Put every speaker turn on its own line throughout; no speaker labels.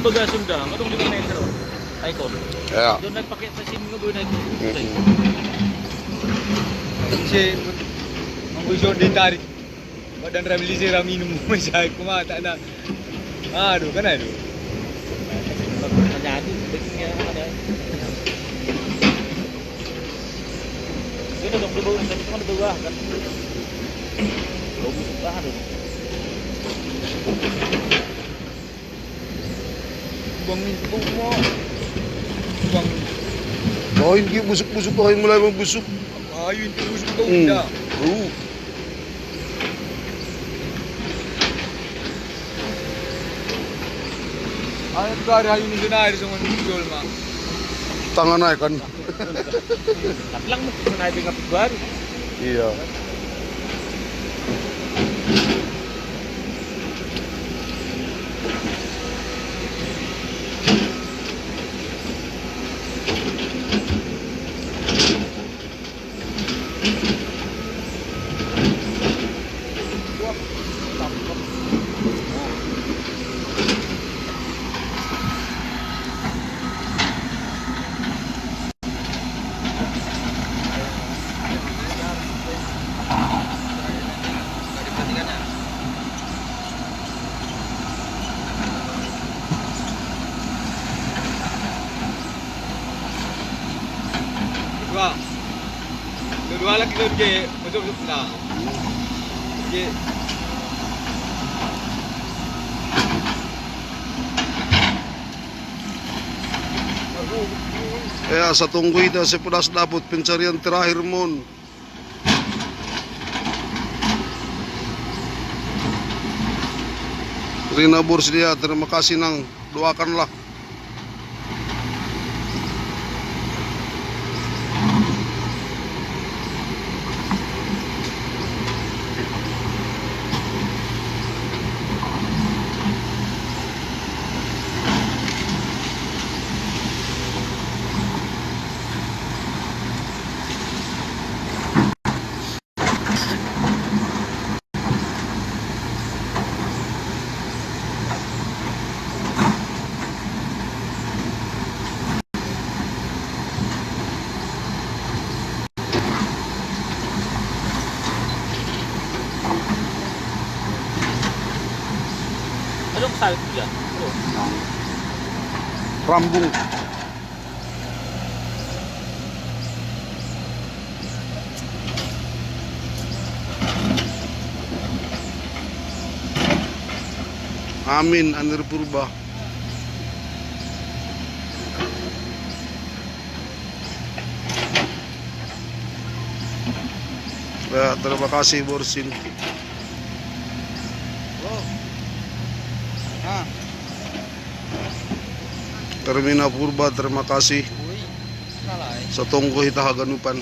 baga Sunda, kadong 5 metro. Ay ko.
Ya.
Doon nagpakit sa sim nga buhay na ito.
Kasi manggusion din tarik. Badan rabilisi minum masay kumata na. Aduh kan aduh.
Ternyata begini ada. Itu dong dulu tapi cuma dua kan. Bagus banget.
Bangin ko mo. Bang.
Oh, hindi busuk-busuk ko kayo mulai membusuk.
Ayun ko busuk daw na.
Oh.
Ayun gari ayun ni Junari sa mga jol ma.
Tangan na kan.
Lang mo na ibig nga baru.
Iya.
Dua lagi tu je masuk na. Je.
Sa tunggu ida sa pulas dapat pencarian terakhir mon. Rina Borsia, terima kasih nang, doakanlah.
Anong sawit mo dyan?
Rambung. Amin, Anir Purba. Ya, terima kasih Borsin. Termina Purba, terima kasih. Sa tunggu hita haganupan.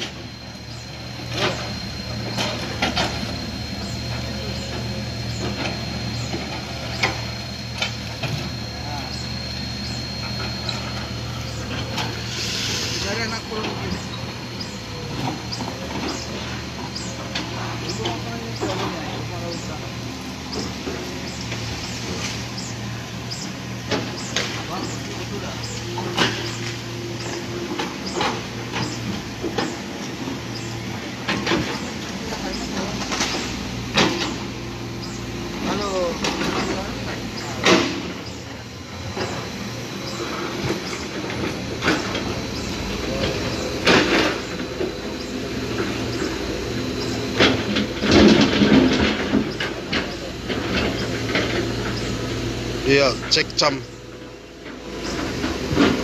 Iya, cek cam.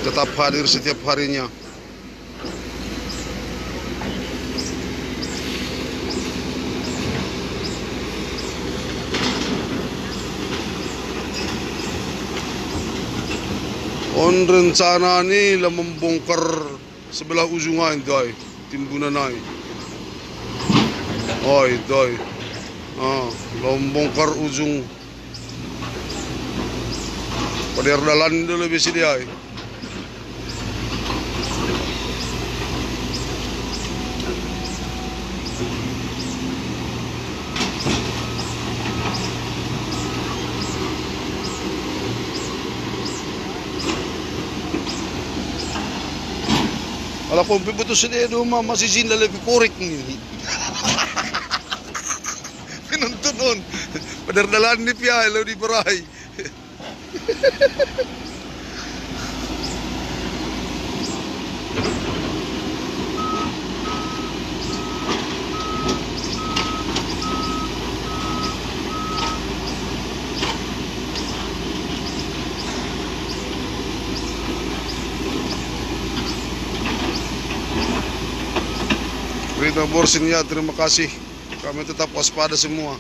Tetap hadir setiap harinya. On rencana nila membongkar sebelah ujungan doy, timbunan ay. Oi, doy. Membongkar ujung. Pada dalan dulu besi dia. Kalau kung pibuto sila doon, masisin lalaki korek ni. Pinunto nun. Padardalan ni Pia, hello di Baray. Rita Borsin ya, terima kasih. Kami tetap waspada semua.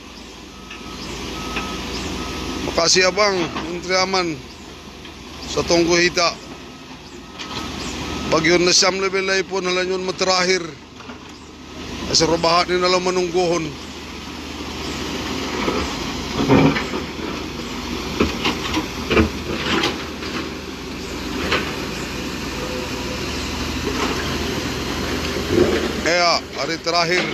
Makasih abang, Menteri Aman. Sa Tunggu Hita. Bagyon na siyam level ay po nalanyon materahir. Asa robahat ni nalang manunggohon. Kaya, hari terakhir.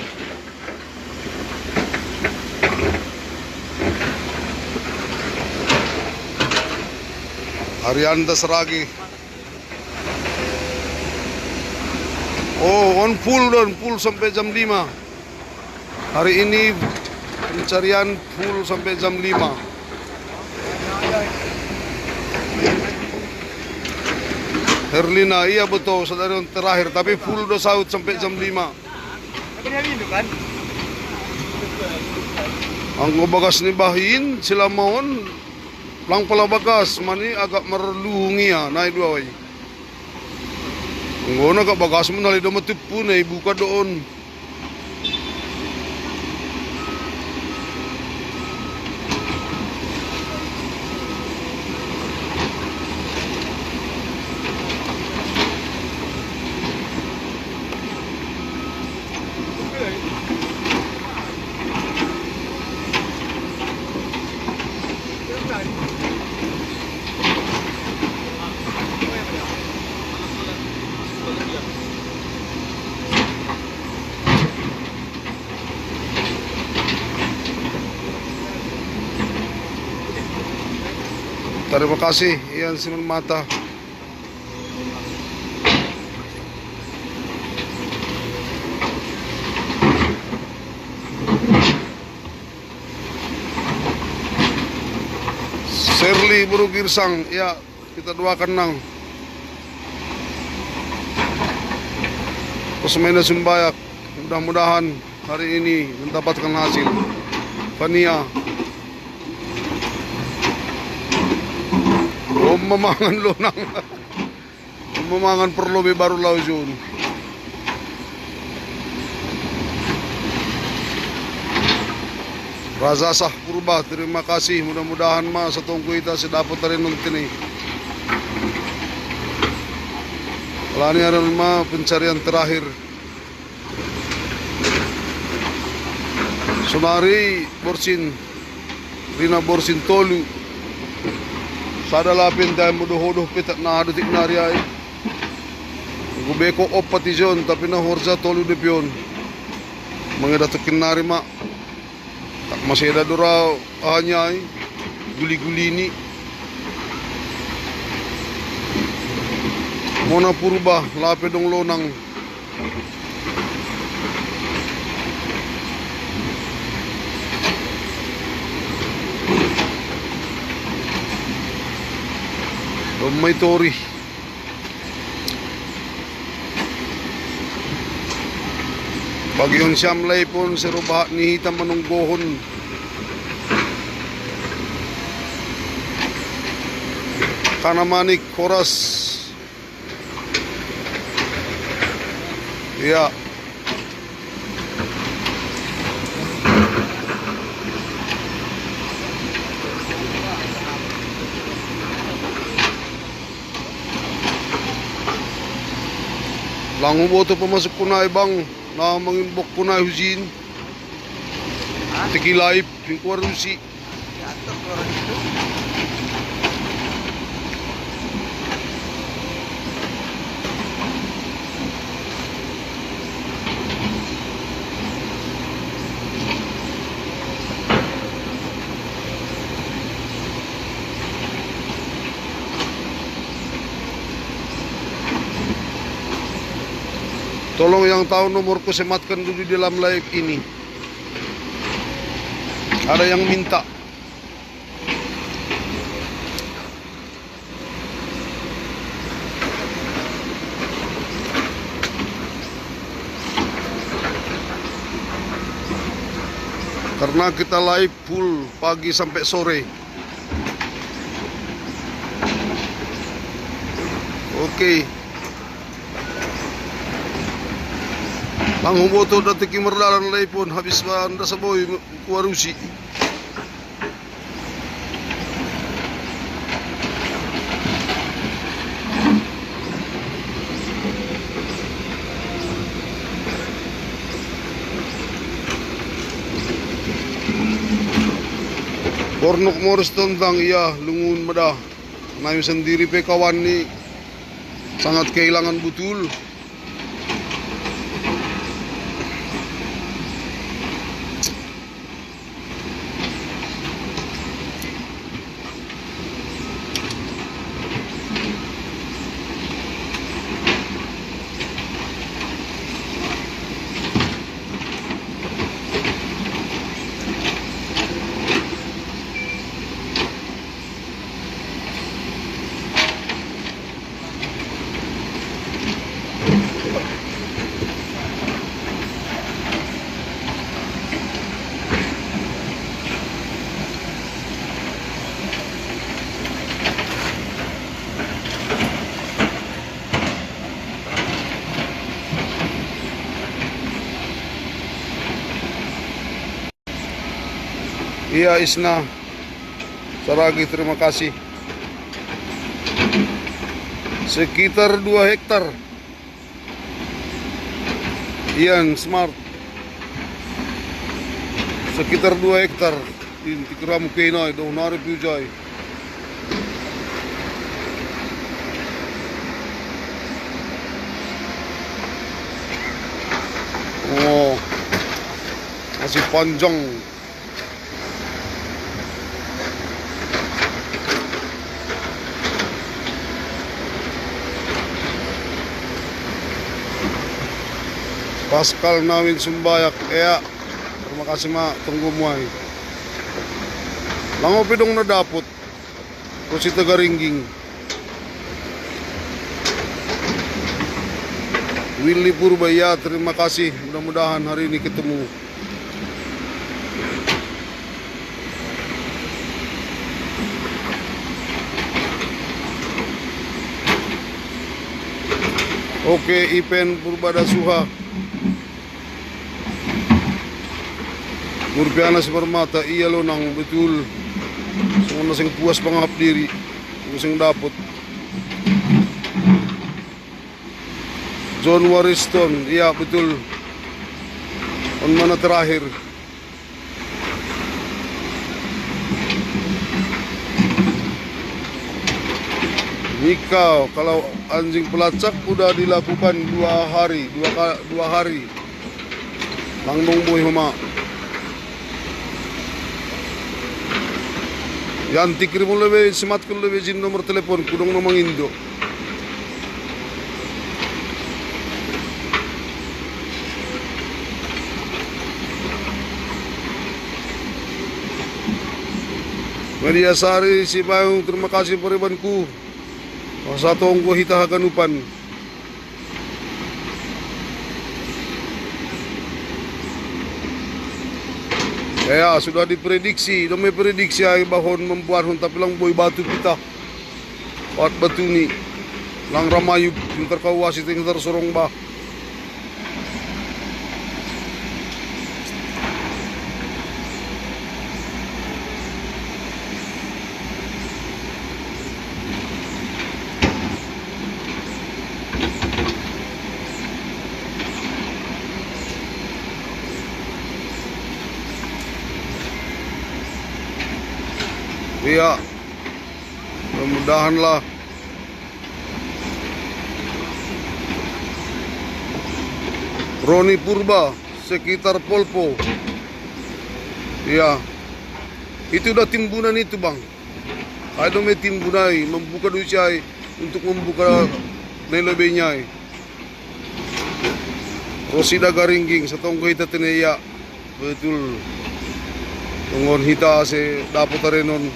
Harian Dasragi. Oh, on full sampai jam 5. Hari ini pencarian full sampai jam 5. Herlina, iya betul, saudara yang terakhir, tapi full udah saut sampai jam 5. Ang bagas ni Bahin, sila mohon, lang pala bagas, mani agak merlungi ya, naik dua way. Ang agak bagas mo, nalito matipu na, buka doon. Terima kasih, Ian Simon Mata. Shirley Burugirsang, ya kita doakan nang. Kusmaina Sumbayak, mudah-mudahan hari ini mendapatkan hasil. Fania. Mamangan lunang. Mamangan perlu baru laujun. Raza Sah Purba, terima kasih. Mudah-mudahan sa Tunggu Hita si dapat rin nung tini. Wala niya rin pencarian terakhir. Sunari Borsin, Rina Borsin Tolu. Sada lapin tayo muduhodoh pitak na hadutik na riyay. Gubeko op pati dyan, tapi na horza tolu de piyon. Mga datukin na rima. Tak maseda dura ahanyay. Guli-guli ni. Mona purba, lapin dong lonang. May tori. Bagyon siyam lay pon si rubahat ni Hita manunggohon. Kanamanik Koras. Ya. Langu boto pemasok kunay bang na mangimbok kunay huzin. Tekilaip, pingkuar husi. Tolong yang tahu nomorku sematkan dulu di dalam live ini. Ada yang minta. Karena kita live full pagi sampai sore. Oke. Lang humoto dati kimerdalan live pun habis ba anda sa boy kuwarusi. Pornok moris tentang iya lungun mada. Naim sendiri pe kawan ni sangat kehilangan betul. Iya Isna Saragi, terima kasih. Sekitar 2 hektar. Ian Smart. Sekitar 2 hektar. Ini keramu kenai do nari pujai. Oh, masih panjang. Pascal Nawin Sumbayak, ya. Terima kasih mak, tunggu muai. Lango pidong na dapot. Kusi Tagaringging. Willy Purbaya, terima kasih. Mudah-mudahan hari ini ketemu. Oke, Ipen Purbada Suha. Murpiana Sepermata, iya lo nang betul. Semua sing puas pangap diri, sing dapot. John Wariston, iya betul. On mana terakhir? Nikah kalau anjing pelacak udah dilakukan 2 hari, 2 hari. Langbong boy homa. Yang tikir mo lebe semat ko lebe jin nomor telepon kudong nomang Indo. Maria Sari si Bayong, terima kasih peribanku. Satu ongko hita haganupan. Ya sudah diprediksi, demi prediksi ay bahon membuat hun tapi lang boy batu kita. Wat batu ni lang ramayu yung terkawasi ting tersorong ba. Iya, mudah-mudahanlah. Roni Purba, sekitar Polpo. Iya, itu udah timbunan itu bang. Ada me timbunai, membuka ducai untuk membuka nelebenya. Rosida Garingging sa tonggo hita tineya. Betul. Tungon hita si dapat renon.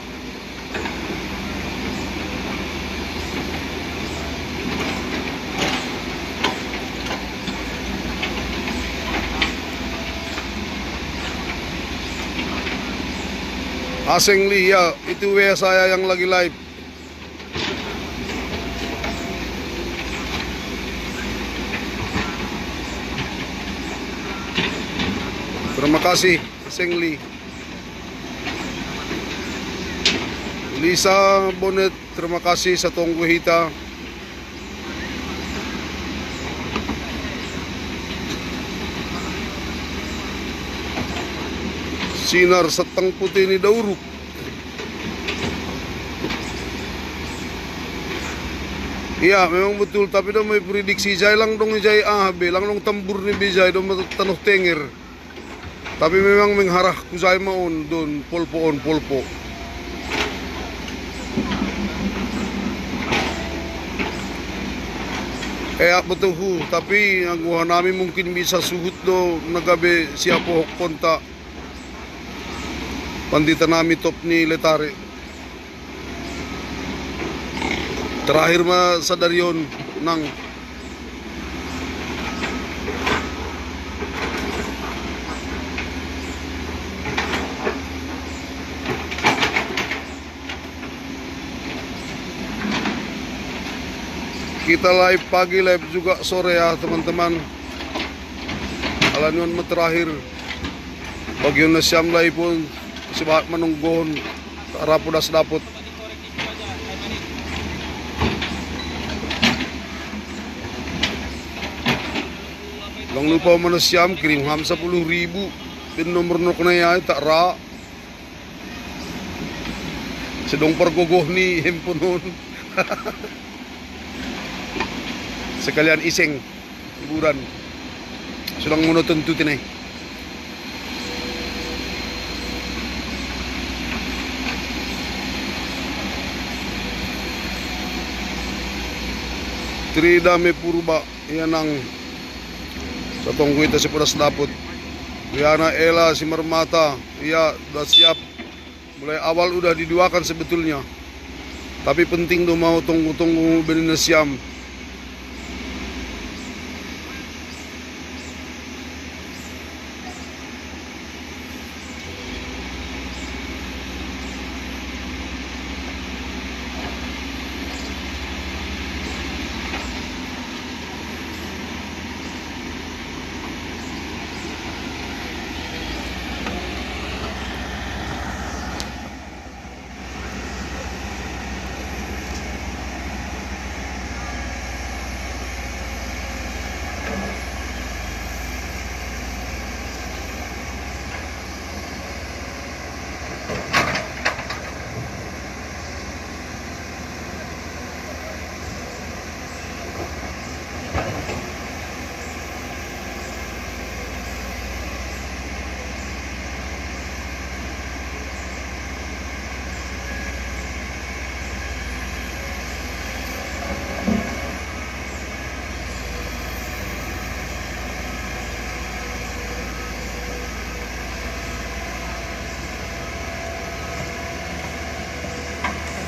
Aseng Lee, ya, itu WA saya yang lagi live. Terima kasih, Aseng Lee. Lisa Bonet, terima kasih sa tonggo hita. Sinar Setang Putih ni Dauruk. Iya, memang betul, tapi dong may prediksi jay lang dong jay be lang dong tambur ni bijay dong tanuh tenger. Tapi memang mengharah ku jay maon don polpo. Betul hu, tapi ang guha namin mungkin bisa suhut do nagabe siapo konta. Pandita nami top ni Letare. Terakhir sadar yon nang kita live pagi, live juga sore ya teman-teman. Alan yon terakhir. Pag yun na siyam live pun si bahat manunggohon arapo das dapot. Lang lupa mana siyam kirim ham 10.000 pin nomor nok na ya tak ra. Sedong pergogoh ni hemponon. Sekalian iseng hiburan. Sulang muna tuntutin eh. Tridame Purba, yan ang sa tonggo ita si Puras Dapot. Yana Ela si Marmata, iya udah siap. Mulai awal udah diduakan sebetulnya. Tapi penting do mau tunggu benin siam.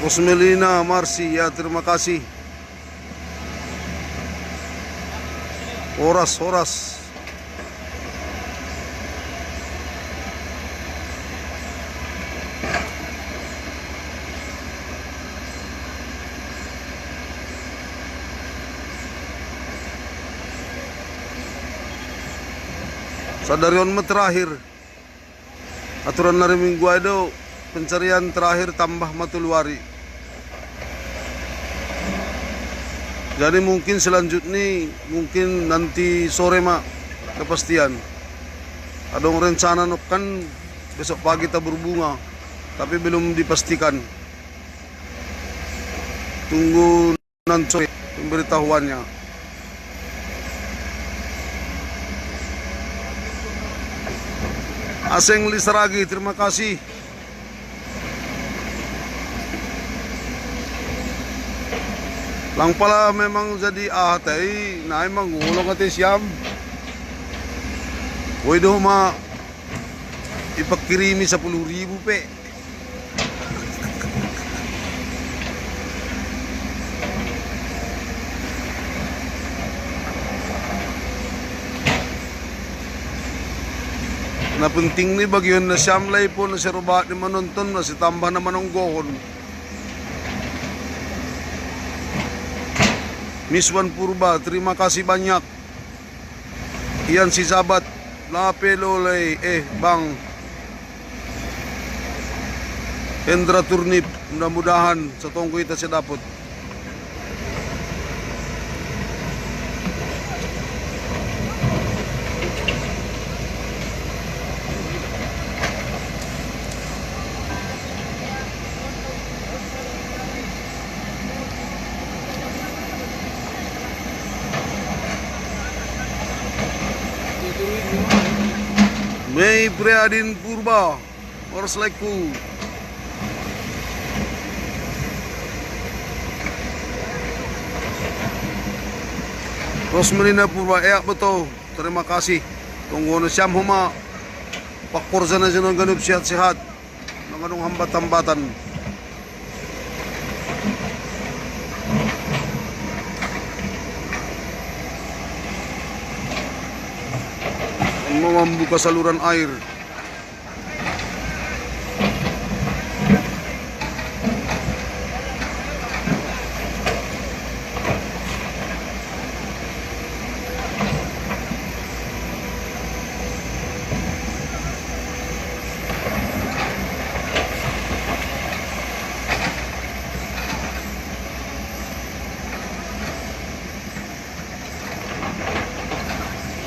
Rosmelina Marsi, ya terima kasih. Horas. Sadarion terakhir. Aturan hari minggu itu pencarian terakhir tambah matulwari. Jadi mungkin selanjutnya, mungkin nanti sore mak kepastian. Ada rencana kan besok pagi kita berbunga, tapi belum dipastikan. Tunggu nanti pemberitahuannya. Aseng Lisaragi, terima kasih. Lang pala memang jadi ahatay na emang ngulong ati siyam. Pwede ho ipagkirimi sa 10,000 pe. Napunting ni bagyon na siyamlay po na si Rubat ni Manonton na si Tamba naman ang gohon. Miss Wan Purba, terima kasih banyak. Iyan si Sabat, lapelolay, Bang Hendra Turnip, mudah-mudahan sa tungkoy ita siya dapat. May Priadin Purba, oras like po. Rosmarina Purba, betul. Terima kasih. Tunggu na siyam huma. Pakursa na siya ng ganun sihat-sihat. Ng anong hambat-hambatan. Membuka saluran air.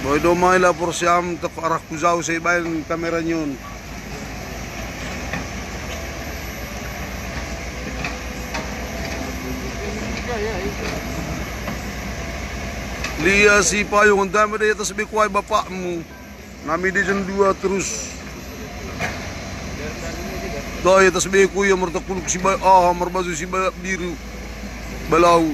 Boy domay la por siyam tak arah kuzaw sa ibayan kamera nyon. Lia si payung ang dami na yata sabi ko ay bapak mo. Nami di dyan dua terus. Dahil yata sabi ko yung martakulog si marbazo si biru. Balaw.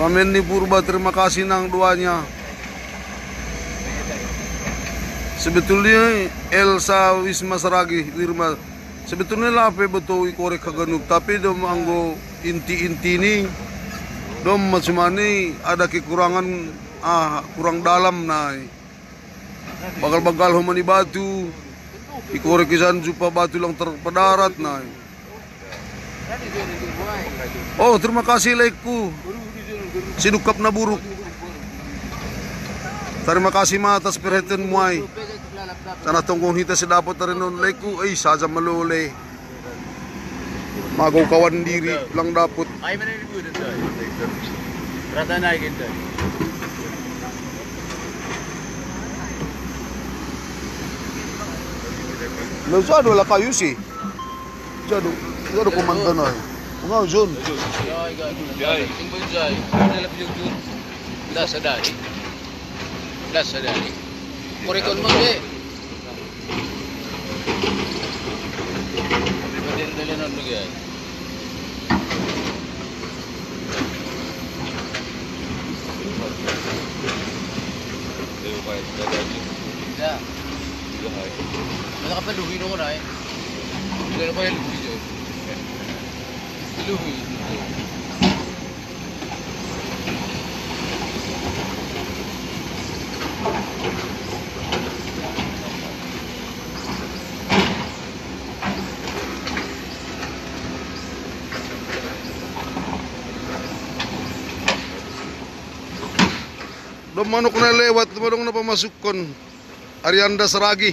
Amin ni Purba, terima kasih ng duanya. Sebetulnya Elsa Wisma Saragi Wirma. Sebetulnya lape betul ikorek kaganug tapi dom anggo inti-inti ni dom macamani ada kekurangan kurang dalam na. Bagal-bagal humani batu. Ikorek isan jupa batu lang terpadarat na. Oh, terima kasih laikku. Sinukap na buruk. Terima kasih ma atas perhatian mo ay. Sana tungkong hita si dapat na rin nun. Like ko ay saja malole. Magaw kawan diri lang dapat.
Ay man ni good ito. Rata na kita.
Lazado wala kayo si. Jado kumanta na. Mga John.
Jai, timbul jai. Ada lebih jujur. Dah sadari. Dah sadari. Korekon mangge. Dali non lagi ay. Ya. Mana kapal luhi no na eh. Hindi na pa yung luhi dyan. Luhi.
Manok na lewat, manok na pamasok kon. Arianda Saragi.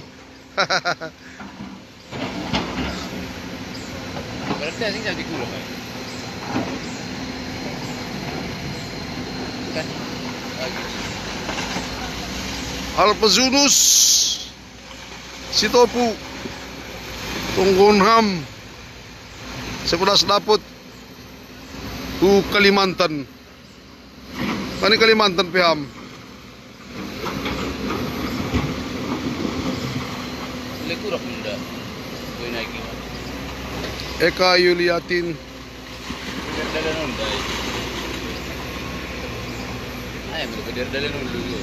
Berarti asing jadi kurang kan? Kan?
Alpazunus. Si Topu. Tunggunham. Sebelas dapot. Kalimantan. Kani Kalimantan piham.
Kurang benda. Boleh naik gimana?
Eka Yuliatin.
Dalam non dai. Ay, magkadala ng lulo.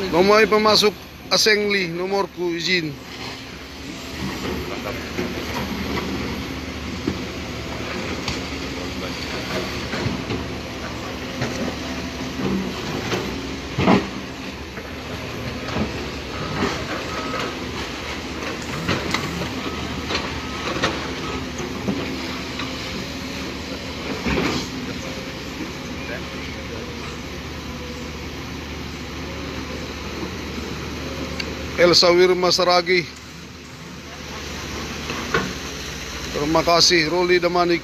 Kung may pamasok assembly, nomor ko izin. Elsa Wirma Saragi. Terima kasih Roli Damanik.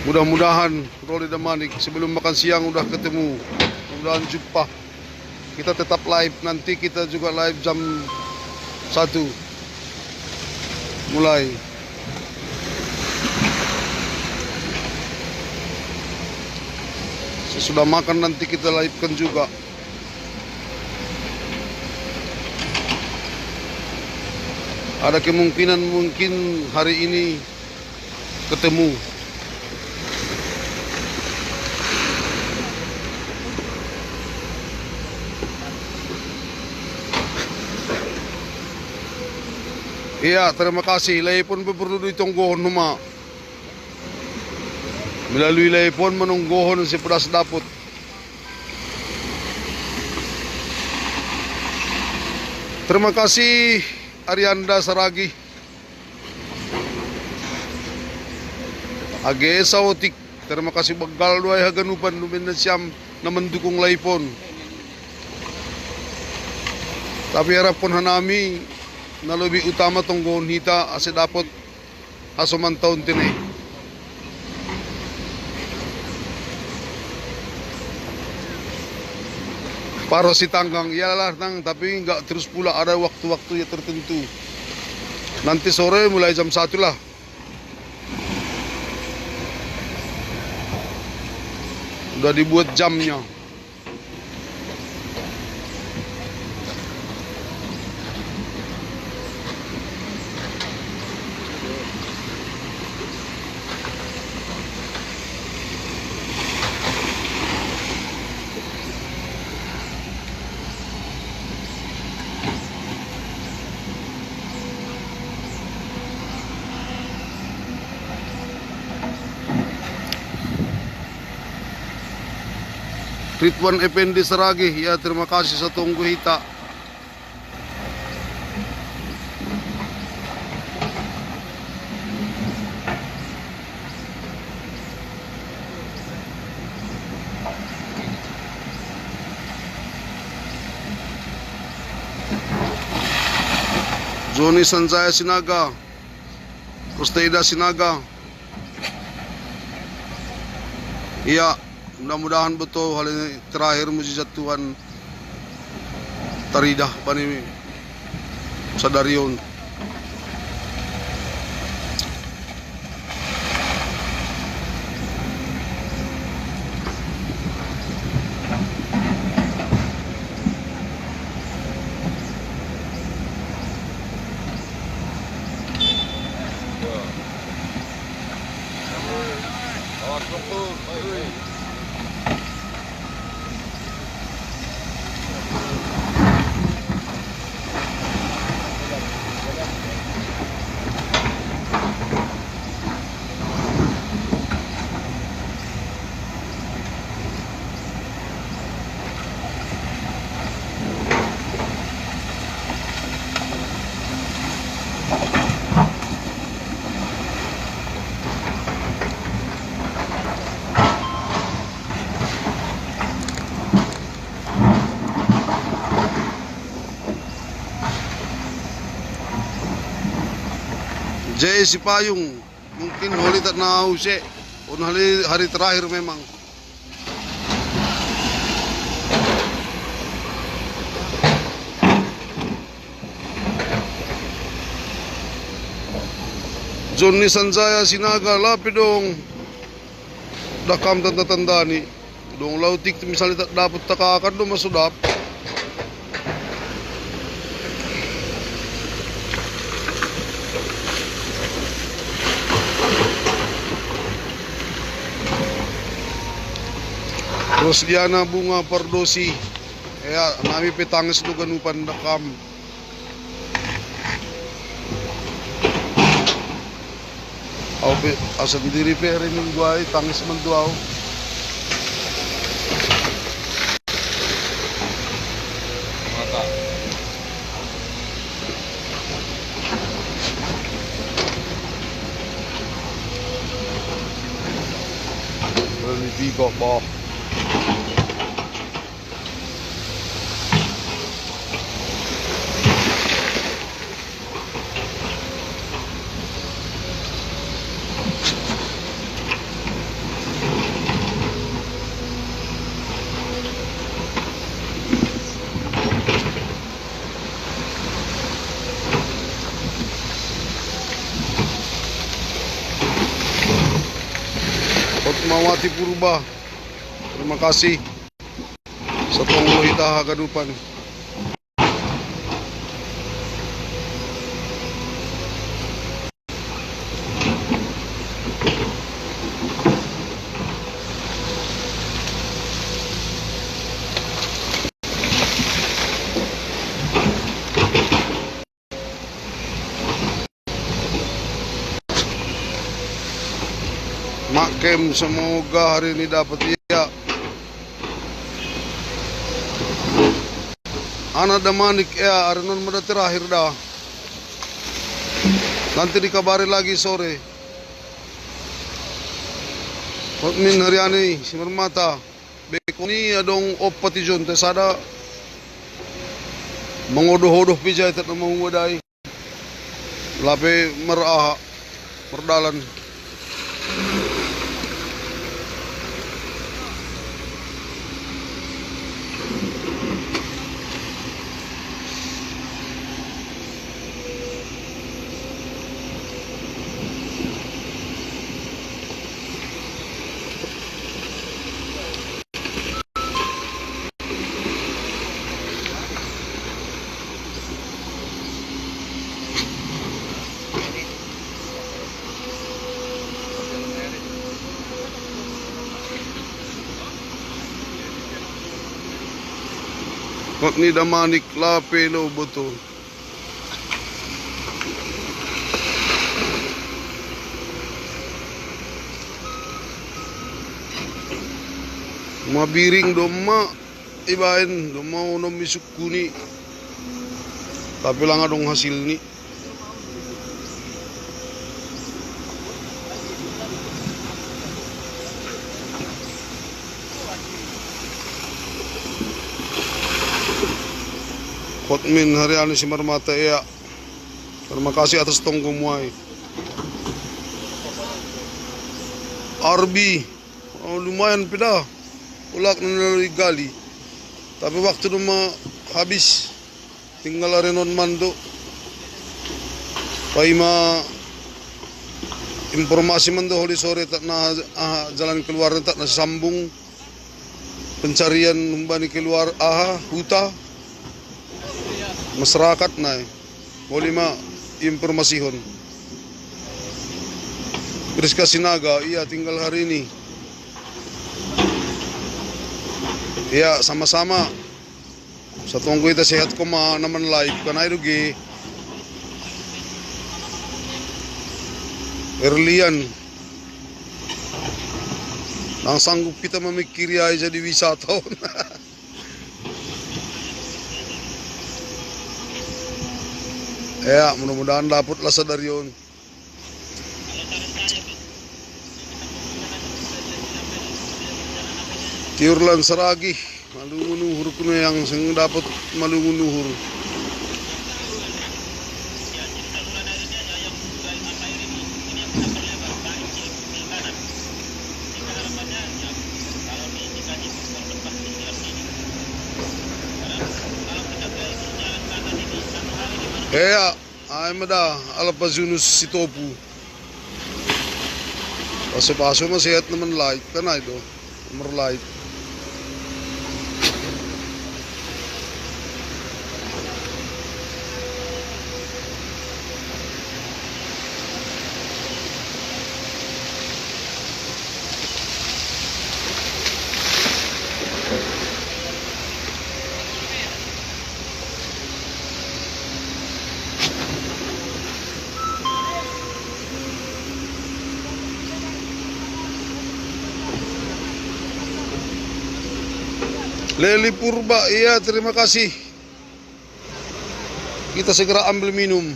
Mudah-mudahan Roli Damanik sebelum makan siang udah ketemu. Mudah-mudahan jumpa. Kita tetap live, nanti kita juga live jam 1 mulai. Sesudah makan nanti kita live-kan juga. Ada kemungkinan mungkin hari ini ketemu. Iya, terima kasih. Layipon perlu ditungguhon numa. Melalui layipon menungguhon si pedas dapot. Terima kasih Arianda Saragi. Age Saotik. Terima kasih bagal duay haganupan lumin na siyam na mendukung layipon. Tapi harapon hanami na lebih utama tungguhon hita ase dapat asuman taon tinay. Para si Tanggang, iyalah Tang, tapi nggak terus pula, ada waktu-waktu yang tertentu. Nanti sore mulai jam 1 lah. Udah dibuat jamnya. Ridwan Effendi Saragi, ya terima kasih sa tunggu hita. Johnny Sanjaya Sinaga, Kustaida Sinaga. Iya, mudah-mudahan betul hal ini terakhir mujizat Tuhan Taridah Pani Sadarion. Jay si Payung, mungkin holi tak nau se, on hari terakhir memang. Johnny Sanjaya Sinaga, lapi dong. Dakam tanda-tanda ni. Dong lautik misalnya tak dapat takakan do masudap. Terus Diana bunga pardosi. Ya, nami petangis do ganupan dakam. Au pe asan diri pe rin guai tangis menduau.
Mata.
Berhenti kok boh. Fatmawati Purba, terima kasih sa tunggu ita hagadupan. Makem, semoga hari ini dapat ya. Anak damanik ya, hari non muda terakhir dah. Nanti dikabari lagi sore. Min hariani si Marmata. Beko ni adong opati jon tesada. Mengodoh-odoh pijay tat menguwadai. Lape meraha perdalan. Kok ni damanik lape lo betul. Mabiring doma ibain doma unom misukuni. Tapi lang adong hasil ni. Hotmin harian si Marmata ya. Terima kasih atas tonggo muai. Arbi, oh, lumayan pida. Ulak melalui gali. Tapi waktu rumah habis. Tinggal renon mando. Paima informasi mando holi sore tak na jalan keluar tak na sambung. Pencarian humbani keluar huta. Masyarakat na boleh ma informasihon. Priska Sinaga, iya tinggal hari ini. Iya sama-sama. Sa tunggu ita sehat ko naman live kanay dugi. Erlian. Nang sanggup kita memikiri ay jadi wisatawan. Ya, mudah-mudahan dapat lasa dari yun. Tiurlan saragi, malungunuhur ko na yang sing dapat malungunuhur. Kaya, ay mada, alapazunus si Topu. Paso-paso masihat naman light, kanay do, more light. Leli Purba, iya terima kasih. Kita segera ambil minum.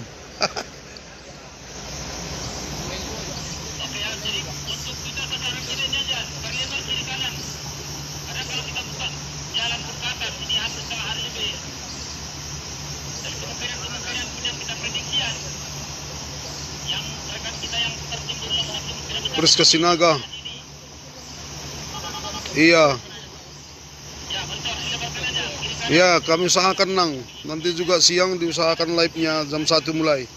Priska Sinaga. Iya. Iya, kami usahakan Nang. Nanti juga siang diusahakan live-nya jam 1 mulai.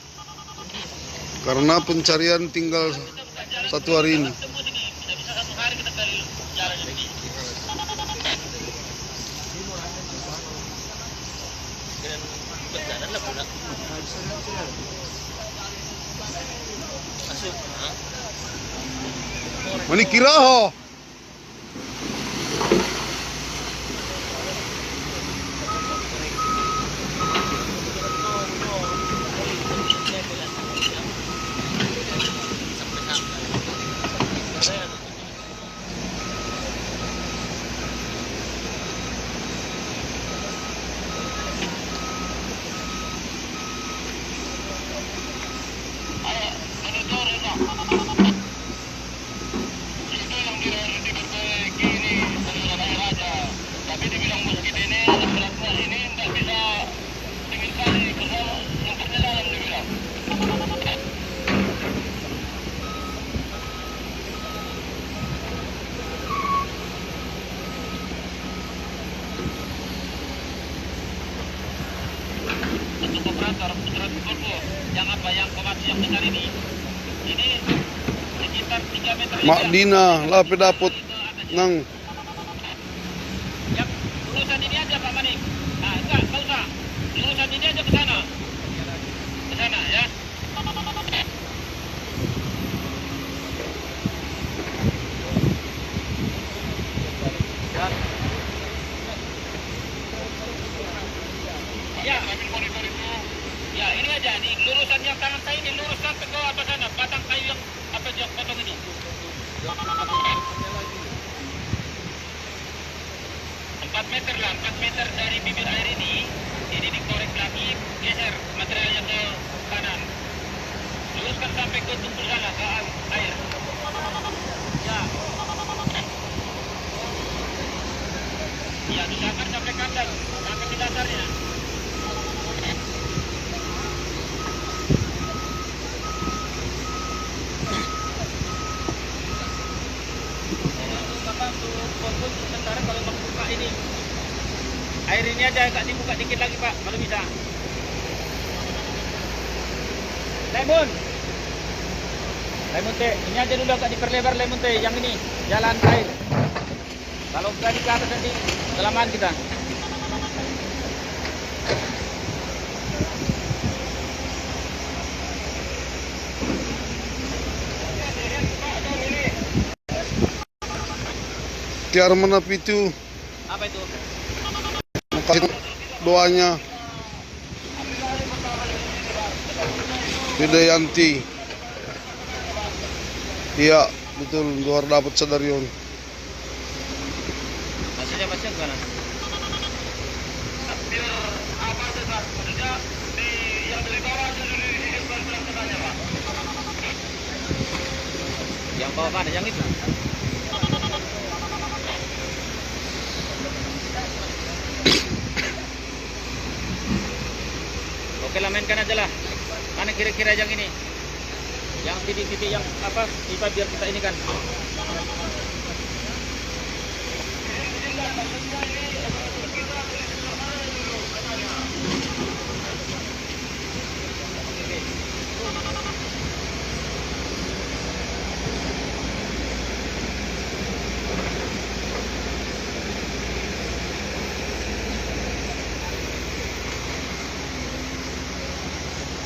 Karena pencarian tinggal 1 hari ini. Mani kiraho.
Yang komersial yang besar ini sekitar 3 meter.
Mak Dina, lape dapot Nang.
Yang lulusan ini aja Pak Manik. Nah, enggak usah. Lulusan ini aja ke sana. Ke sana ya. Ya, ambil monitor itu. Ya, ini aja di lurusan yang tangan saya ini lurus sampai ke apa sana, batang kayu yang apa yang potong ini. 4 meter lah, 4 meter dari bibir air ini dikorek lagi, geser materialnya ke kanan. Luruskan sampai ke tumpul sana, ke air. Ya. Ya, usahakan sampai kandang, sampai di dasarnya. Fokus sementara kalau mau buka ini air ini aja agak dibuka dikit lagi Pak, kalau bisa. Lemon teh, ini aja dulu agak diperlebar lemon teh, yang ini jalan air. Kalau udah di atas nanti kelamaan kita.
Tiar mana itu?
Apa itu?
Makasih doanya. Widayanti. Iya, betul. Luar dapat sadarion.
Hasilnya pasti gimana? Yang bawah mana? Yang itu? Oke lah, mainkan aja lah. Mana kira-kira yang ini? Yang titik-titik yang apa? Pipa biar kita ini kan.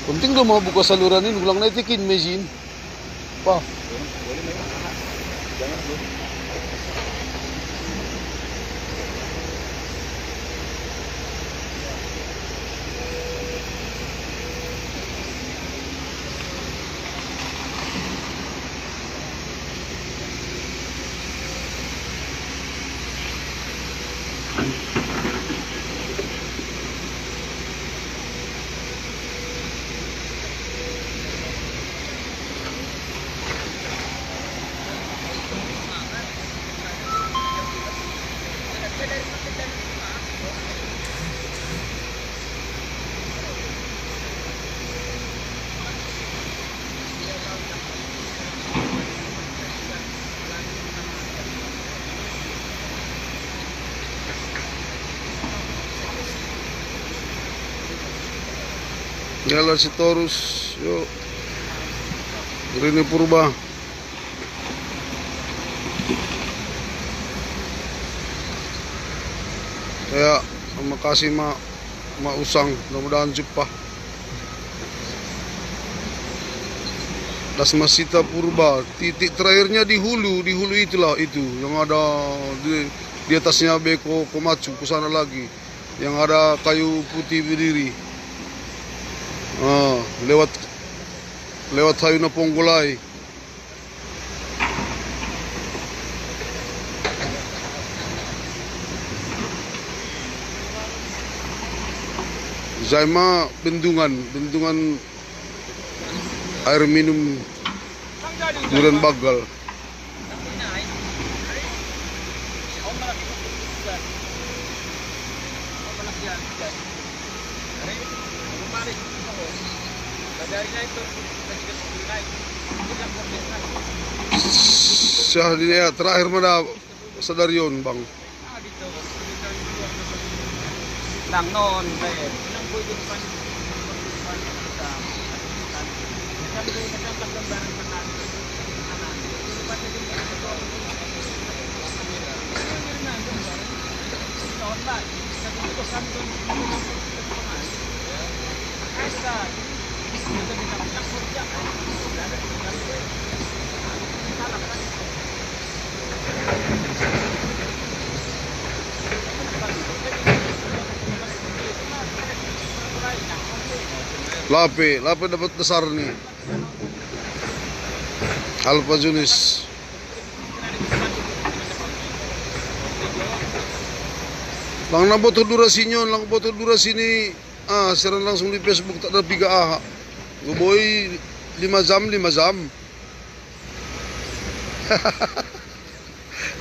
Penting lo mau buka saluran ini, ulang naitikin mesin. Pa. Jangan. Yalah si Torus. Yuk. Rini Purba. Ya, terima kasih Ma Usang. Mudah-mudahan jumpa. Dasmasita Purba. Titik terakhirnya di hulu itulah itu yang ada di atasnya Beko Komatsu ke sana lagi. Yang ada kayu putih berdiri. Lewat Hayuna Ponggolai. Zaima bendungan air minum Duren Bagal. Syahdinia terakhir mana Sadarion bang?
Lang noon, dahil.
Lape dapat besar nih. Alfa Junis. Lang na boto durasi ni siaran langsung di Facebook tak ada 3A. Guboy 5 jam.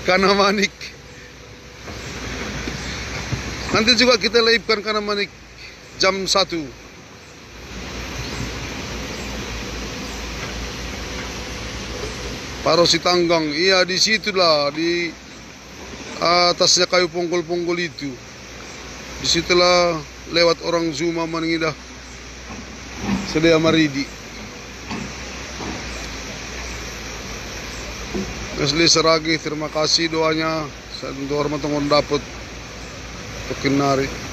Kana Manik. Nanti juga kita live-kan Kana Manik jam 1. Parosi Tanggang, iya di situlah di atasnya kayu ponggol-ponggol itu. Disitulah lewat orang Zuma mengidah sedia maridi. Asli Seragi, terima kasih doanya. Saya tentu hormat tengok dapat pekinari.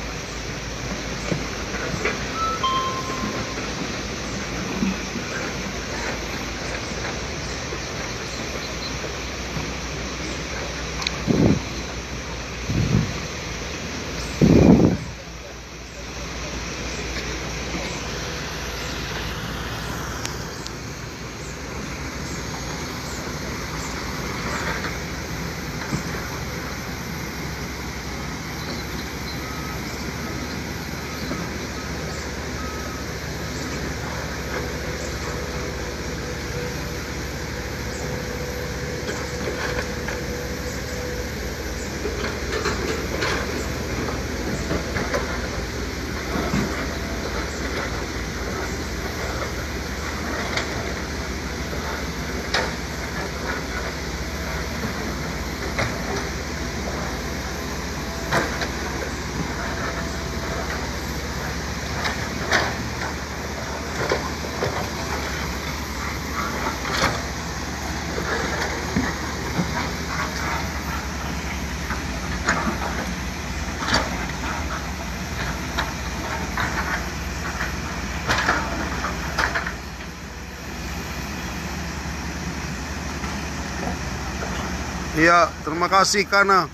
Iya, terima kasih Kana.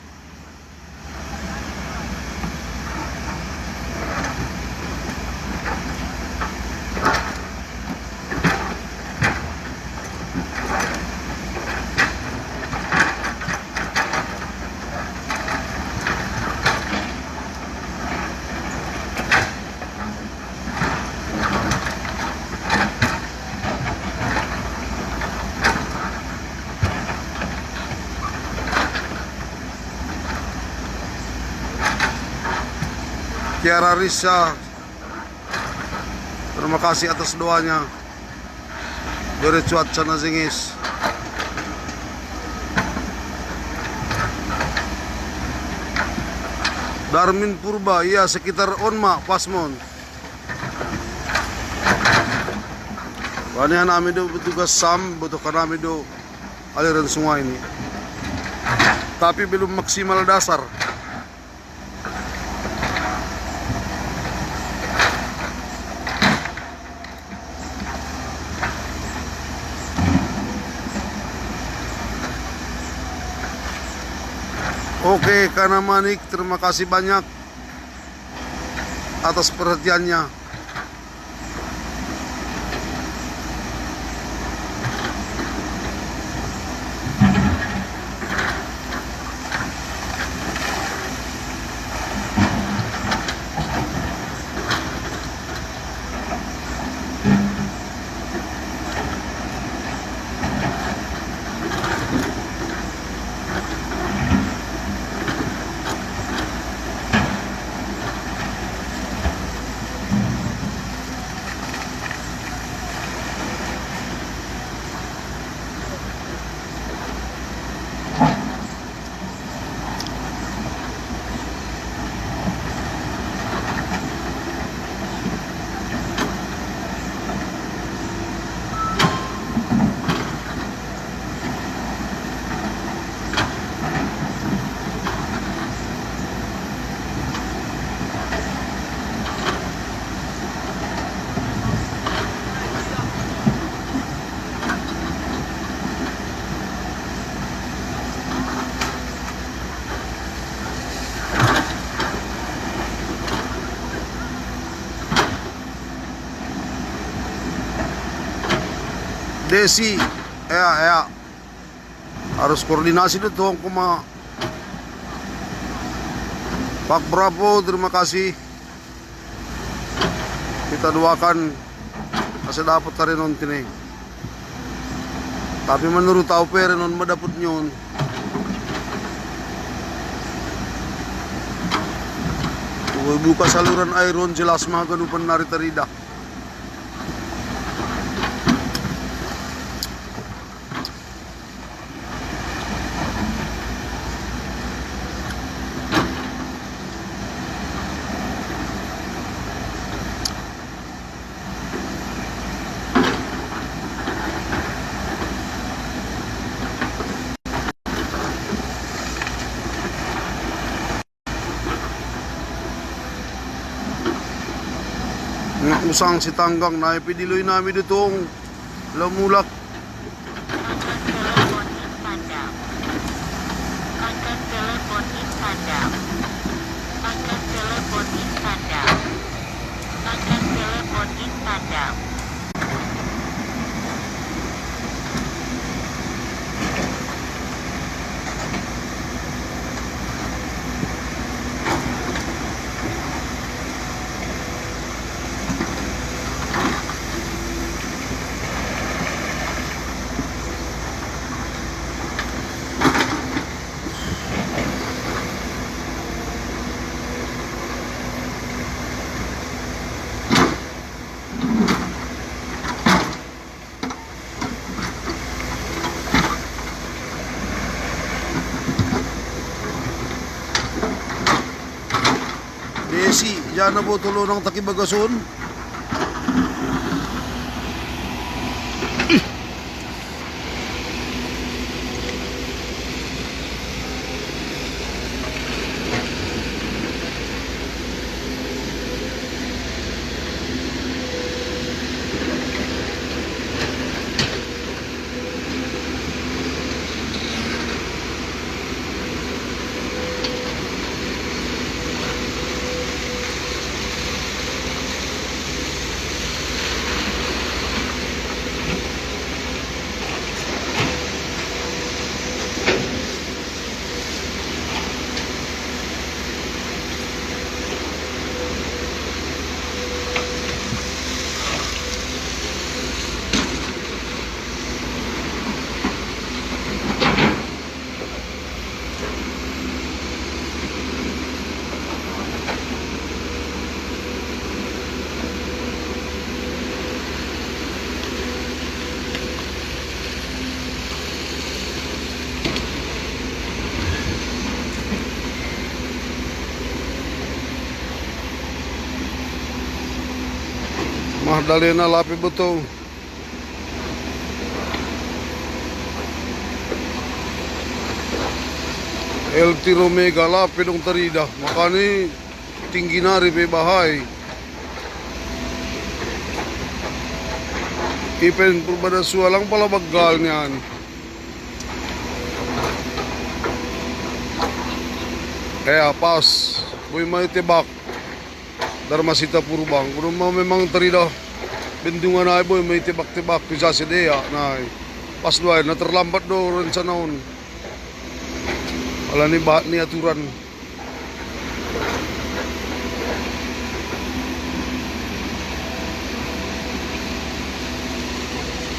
Kiara Risa, terima kasih atas doanya. Beri cuaca nazingis. Darmin Purba, iya sekitar Onma, Pasmon. Kanihan namin do petugas SAM, butuhkan namin do aliran sungai ini. Tapi belum maksimal dasar. Oke, Kana Manik, terima kasih banyak atas perhatiannya. Desi, ya, harus koordinasi dulu tuh kuma. Pak Bravo, terima kasih. Kita doakan kasih dapat karinon tini. Tapi menurut tahu perenon mendapat nyon. Buka saluran airon jelas mah ganupan nari terida. Nga usang si tanggang na ipidiloy namin ditong lamulak. Desi, yan na po tulo ng Takibagason. Magdalena Lapi Butong. El Tiro Megala pedong tarida. Makani tinggi na rin bahay. Ipen perbada sualang pala bagal niyan. Kaya pas, boy may tibak. Darmasita Purbang. Kung memang tarida bendungan ay boy may tibak-tibak pisa si Dea na pas doy na terlambat do rin sa naon. Wala ni bahat ni aturan.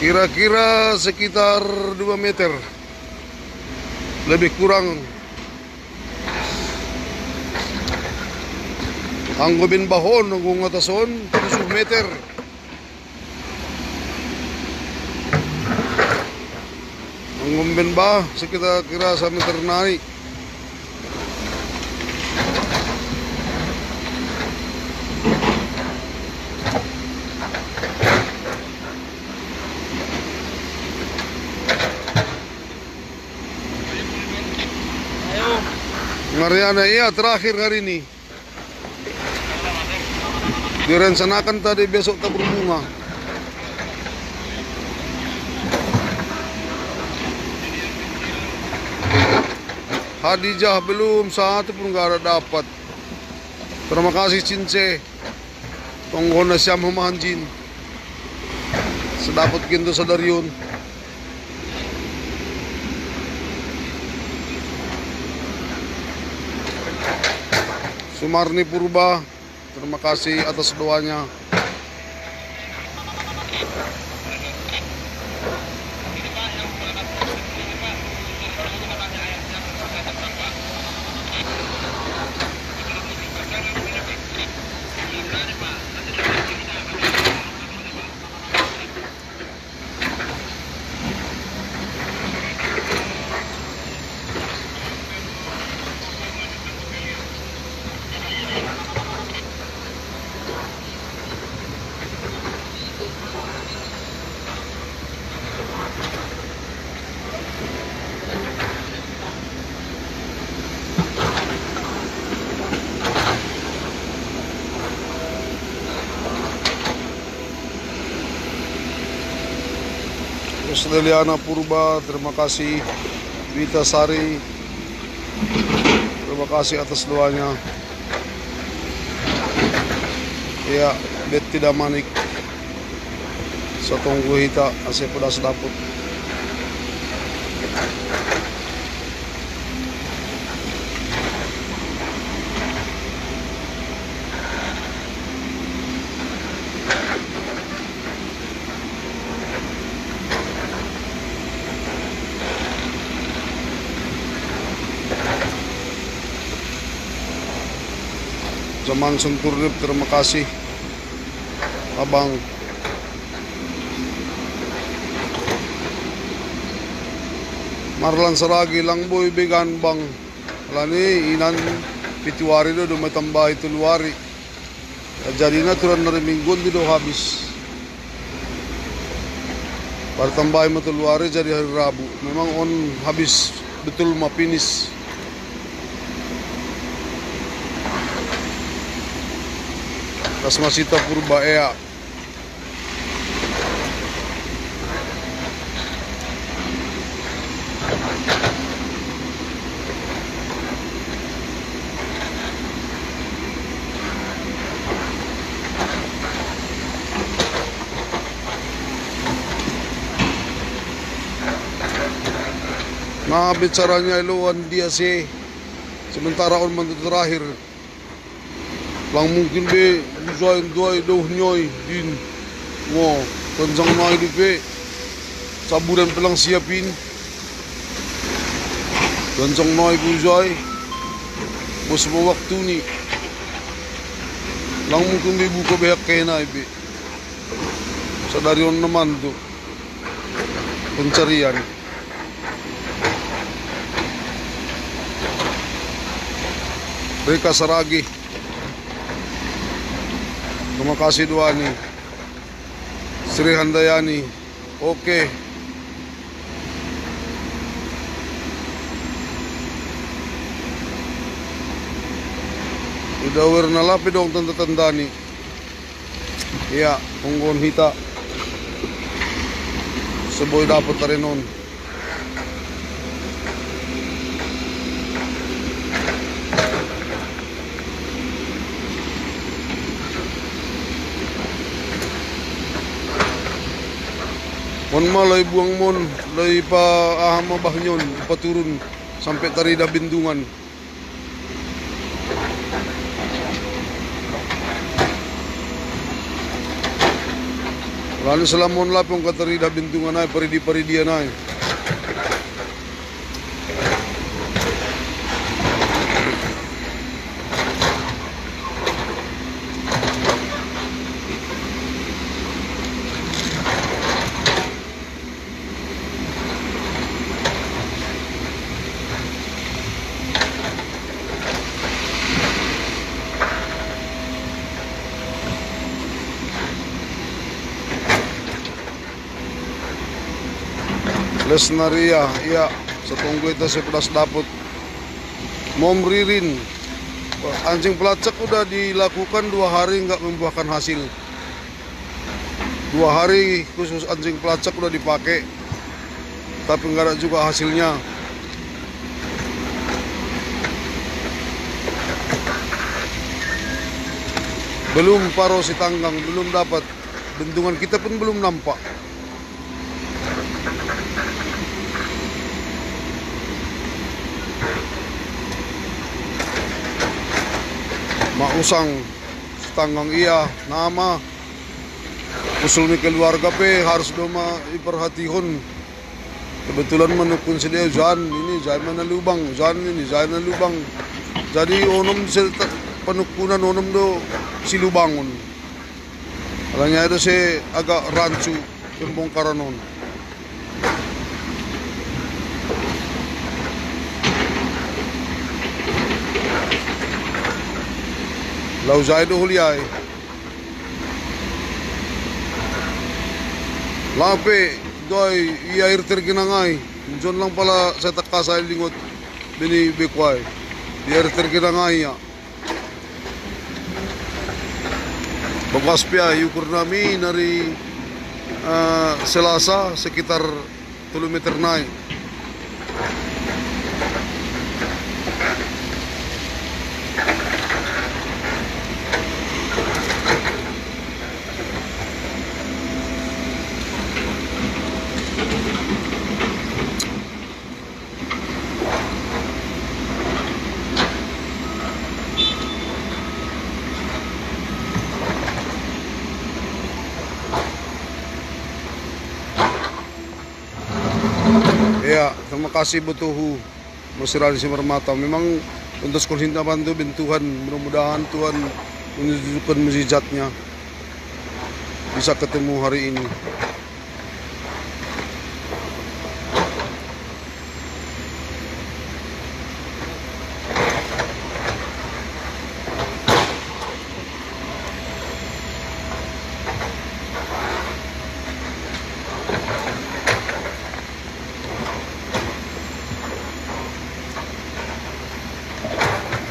Kira-kira sekitar 2 meter. Lebih kurang. Ang gubin bahon ng ngatason 7 meter. Ang gubin ba sekitar kira sa meter nari. Mariana iya terakhir hari ini. Direncanakan tadi besok tak berbunga. Hadijah belum satu pun gak ada dapat. Terima kasih Cince. Tonggo na siyam humahanjin. Sedapot kinto sa Darion. Sumarni Purba, terima kasih atas doanya. Deliana Purba, terima kasih. Vita Sari, terima kasih atas doanya. Ya, Betty Damanik, Satonggu Hita, Asep Pedas Daput. Zaman Senturnip, terima kasih Abang. Marlan Saragi lang boy began bang. Alani inan pituari do matambah itu luari. Jadi na turan na minggon di do habis. Para tambah mo luari jadi hari Rabu. Memang on habis betul mapinis. Rasmasita Purba Ea. Nah, bicaranya iluan dia sih. Sementara on mantu terakhir. Lang mungkin be buzain doy doh nyoy din wo kencang noy di be saburan pelang siapin kencang noy buzai bos semua waktu ni lang mungkin be buka behak kena be sadari on naman tu pencarian. Rika Saragi, terima kasih Duani. Sri Handayani, oke. Dawer na lapid ang tanda-tanda ni. Iya, tunggon hita. Suboy dapat na rin nun. Mon malay buang mon, lay pa aham mabahnyon, paturun sampai tarida bindungan. Lalu selamon lapong katarida bindungan ay paridi-paridian ay. Lesnaria, iya, sa tunggu itu saya pedas dapet. Mom Ririn, anjing pelacak udah dilakukan 2 hari nggak membuahkan hasil. 2 hari khusus anjing pelacak udah dipakai, tapi nggak ada juga hasilnya. Belum paro si tanggang, belum dapat. Bendungan kita pun belum nampak. Mausang tanggang iya nama usul ni keluarga pe harus doma iperhatihon. Kebetulan menukun sedia Jan ini Jan mana lubang Jan ini Jan mana lubang. Jadi onom penukunan onom do si lubangun. Alangnya itu saya agak rancu pembongkaran on. Lau zaido huliai. Lape doi iya air tergenangai. Jon lang pala sa takasay lingot bini bekway. Di air tergenangai ya. Bagas pia yukur nami dari Selasa sekitar 3 meter naik. Ya, terima kasih Butuhu Masirani si Marmata. Memang untuk sekolah hinta bantu Tuhan, mudah-mudahan Tuhan menunjukkan mukjizatnya bisa ketemu hari ini.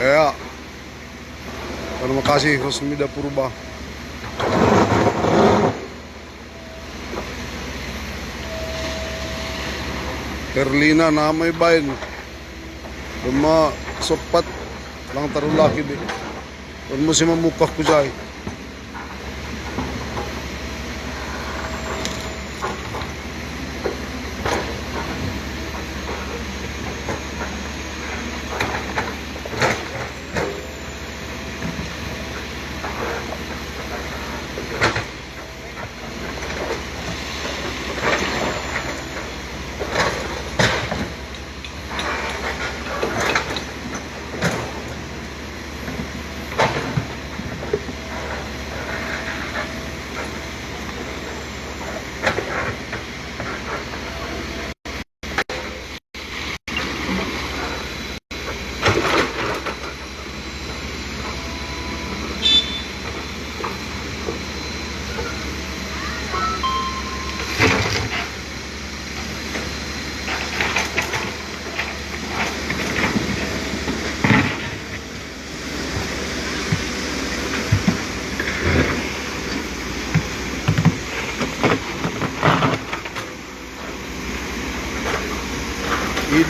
Ya, terima kasih Rosmida Purba. Erlina namay bain. Luma sopat lang tarulaki be. Kung mo si mamukah ko jay.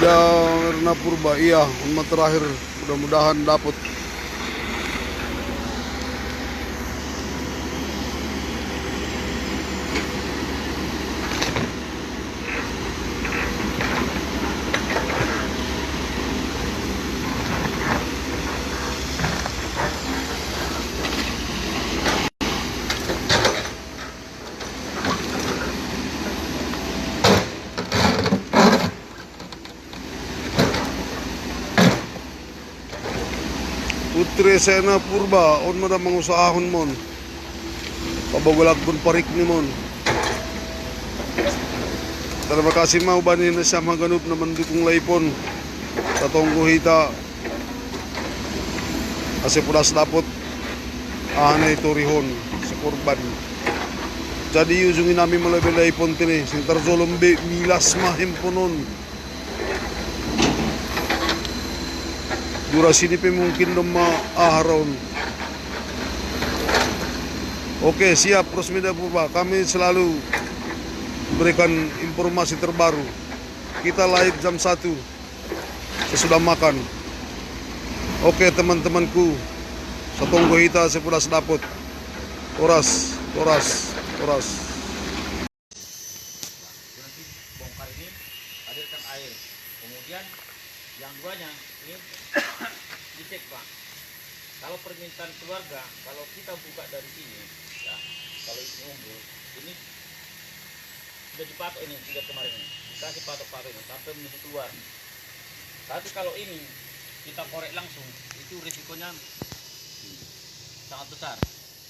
Erna Purba, iya, umat terakhir mudah-mudahan dapat. Putri Sena Purba, on mo na mangusahon mon. Pabagulag pun parik ni mon. Terima kasih mau banin na siya maganup na mandukong laipon sa tongguhita. Kasi punas dapot ahanay turihon sa kurban. Jadi yuzungin namin malabay laipon tini. Sintar zolombe milas mahimponon. Durasi ini mungkin maaharon. Oke, siap Rosmida Purba. Kami selalu berikan informasi terbaru. Kita live jam 1 sesudah makan. Oke teman-temanku, sa tongguhita sa pulas dapot. Oras.
Nanti bongkar ini, hadirkan air. Kemudian yang duanya ini dicek Pak. Kalau permintaan keluarga, kalau kita buka dari sini, ya, kalau ini unggul, ini sudah dipatok ini, sudah kemarin ini. Dikasih patok-patok ini sampai menuju keluar. Tapi kalau ini kita korek langsung, itu risikonya sangat besar.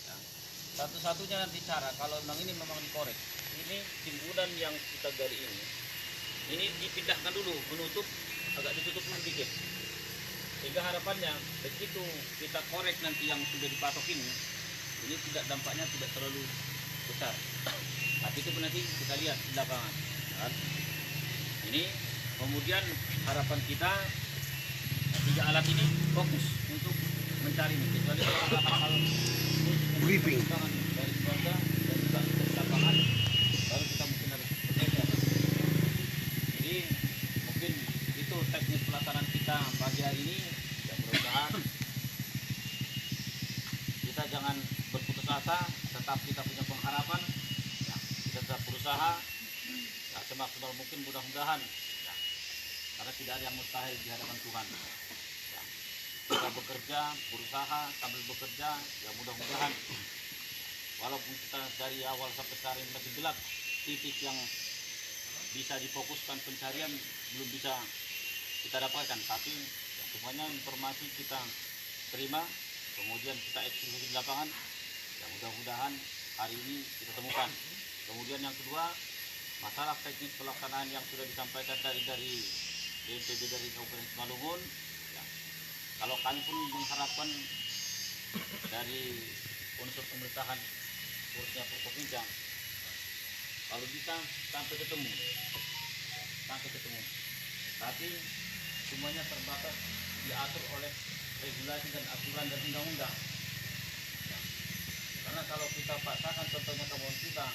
Ya. Satu-satunya nanti cara kalau memang ini memang dikorek, ini timbunan yang kita gali ini dipindahkan dulu, menutup agak ditutup sedikit. Sehingga harapannya begitu kita korek nanti yang sudah dipatok ini tidak dampaknya tidak terlalu besar. Tapi itu nanti kita lihat di lapangan. Kan? Ini kemudian harapan kita 3 alat ini fokus untuk mencari ini. Kecuali kalau ada hal-hal
Briefing.
dari keluarga dan juga di lapangan, baru kita mungkin harus bekerja. Jadi mungkin itu teknis pelaksanaan kita pagi hari ini. Ya, mudah-mudahan kita jangan berputus asa, tetap kita punya pengharapan, ya, kita tetap berusaha, ya, semaksimal mungkin mudah-mudahan, ya, karena tidak ada yang mustahil di hadapan Tuhan. Ya, kita bekerja, berusaha sambil bekerja, ya mudah-mudahan walaupun kita dari awal sampai sekarang masih gelap, titik yang bisa difokuskan pencarian belum bisa kita dapatkan, tapi ya, semuanya informasi kita terima, kemudian kita eksekusi di lapangan, ya mudah-mudahan hari ini kita temukan. Kemudian yang kedua, masalah teknis pelaksanaan yang sudah disampaikan dari BNPB dari Kabupaten Simalungun, ya, kalau kami pun mengharapkan dari unsur pemerintahan khususnya Provinsi, kalau bisa sampai ketemu, tapi semuanya terbatas diatur oleh regulasi dan aturan dan undang-undang. Ya. Karena kalau kita paksakan contohnya kemauan kita,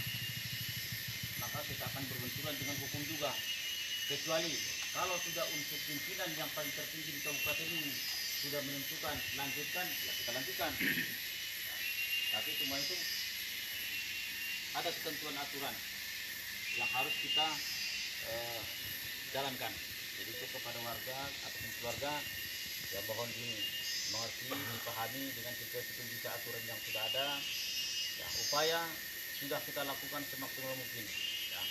maka kita akan berbenturan dengan hukum juga. Kecuali kalau sudah unsur pimpinan yang paling tertinggi di kabupaten ini sudah menentukan lanjutkan, ya kita lanjutkan. Ya. Tapi cuma itu ada ketentuan aturan yang harus kita jalankan. Jadi itu kepada warga ataupun keluarga yang mohon dimengerti, dipahami dengan situasi kondisi aturan yang sudah ada. Ya, upaya sudah kita lakukan semaksimal mungkin. Ya.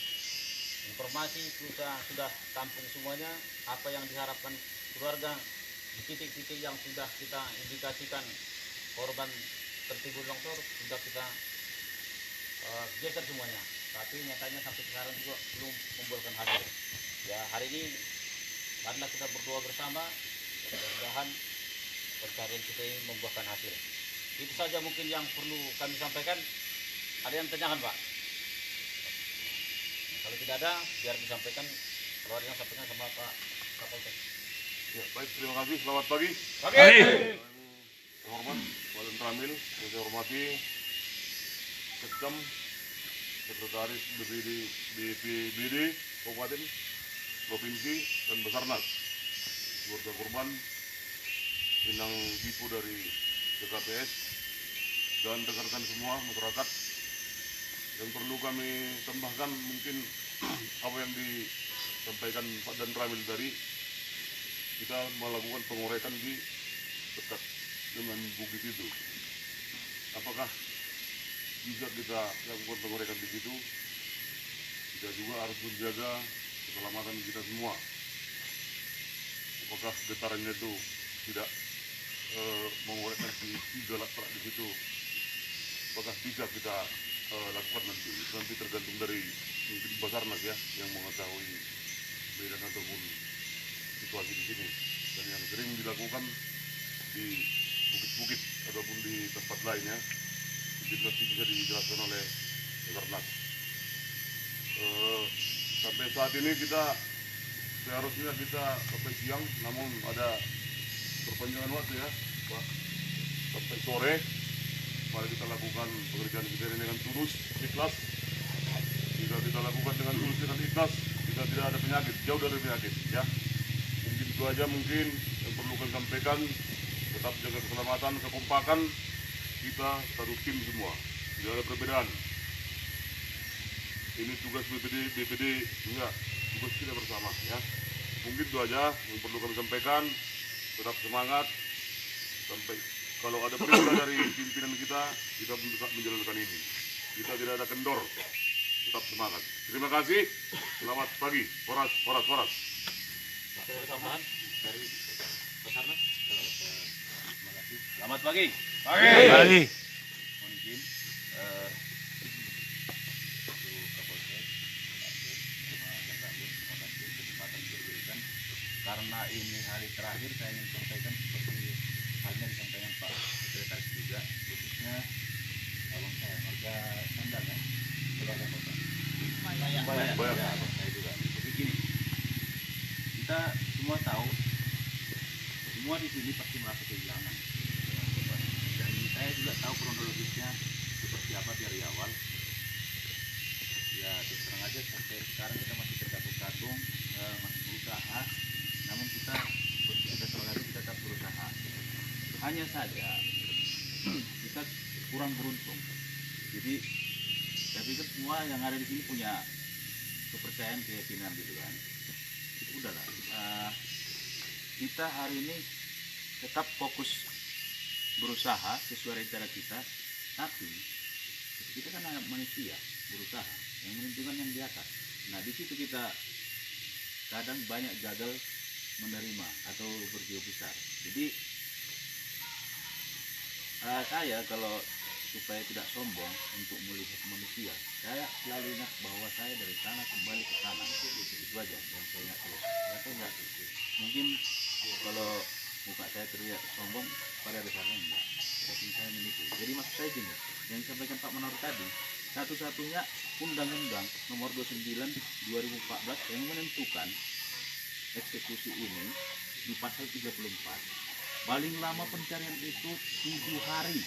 Informasi sudah tampung semuanya, apa yang diharapkan keluarga di titik-titik yang sudah kita indikasikan korban tertimbun longsor sudah kita geser semuanya. Tapi nyatanya sampai sekarang juga belum membuahkan hasil. Ya, hari ini karena kita berdoa bersama, mudah-mudahan pencarian kita ini membuahkan hasil. Itu saja mungkin yang perlu kami sampaikan. Ada yang tanyakan Pak? Kalau tidak ada, biar disampaikan. Kalau ada yang sampaikan sama Pak Kapolsek.
Ya, baik, terima kasih. Selamat pagi.
Oke.
Hormat, Waden Ramil, yang saya hormati Sekdam, Sekretaris BPBD Kabupaten, provinsi dan Basarnas. Keluarga korban, inang Dipo dari BKPS, dan rekan-rekan semua masyarakat. Yang perlu kami tambahkan mungkin apa yang disampaikan Pak Dan Ramil tadi, kita melakukan pengorekan di dekat dengan bukit itu. Apakah bisa kita lakukan pengorekan di situ? Kita juga harus menjaga keselamatan kita semua. Apakah getarannya itu tidak mengorekkan di 3 latrak di situ? Apakah bisa kita lakukan nanti? Itu nanti tergantung dari mungkin Basarnas ya yang mengetahui medan ataupun situasi di sini. Dan yang sering dilakukan di bukit-bukit ataupun di tempat lainnya, mungkin nanti bisa dijelaskan oleh Basarnas. Sampai saat ini kita seharusnya kita sampai siang, namun ada perpanjangan waktu ya Pak, sampai sore. Mari kita lakukan pekerjaan kita ini dengan tulus, ikhlas. Jika kita lakukan dengan tulus, dengan ikhlas, kita tidak ada penyakit, jauh dari penyakit ya. Mungkin itu aja mungkin yang perlu kami sampaikan. Tetap jaga keselamatan, kekompakan kita satu tim semua, tidak ada perbedaan. Ini tugas BPD enggak, tugas kita bersama ya. Mungkin itu aja yang perlu kami sampaikan. Tetap semangat sampai kalau ada perintah dari pimpinan kita menjalankan ini. Kita tidak ada kendor, tetap semangat. Terima kasih, selamat pagi. Horas.
Tambahan dari Basarnas. Selamat pagi.
Pagi.
Mohon izin, karena ini hari terakhir, saya ingin sampaikan seperti halnya disampaikan Pak Sekretaris juga, khususnya abang saya, warga Sandal ya, keluarga kota. Banyak. Ya, abang saya juga. Jadi gini, kita semua tahu, semua di sini pasti merasa kehilangan. Dan saya juga tahu kronologisnya seperti apa dari awal. Ya, terus terang aja sampai sekarang kita masih terkatung-katung, masih berusaha. Namun kita tetap berusaha. Hanya saja kita kurang beruntung. Jadi saya pikir semua yang ada di sini punya kepercayaan, keyakinan gitu kan. Udahlah, kita hari ini tetap fokus berusaha sesuai rencana kita. Tapi kita kan anak manusia, berusaha. Yang menentukan yang di atas. Nah di situ kita kadang banyak gagal menerima atau berjiwa besar. Jadi saya kalau supaya tidak sombong untuk melihat manusia, saya selalu ingat bahwa saya dari sana kembali ke sana. Itu aja yang saya ingat terus. Mungkin kalau muka saya terlihat sombong, pada dasarnya enggak. Tapi saya menipu. Jadi maksud saya gini, yang disampaikan Pak Menor tadi, satu-satunya undang-undang nomor 29 2014 yang menentukan eksekusi ini di pasal 34. Paling lama pencarian itu 7 hari.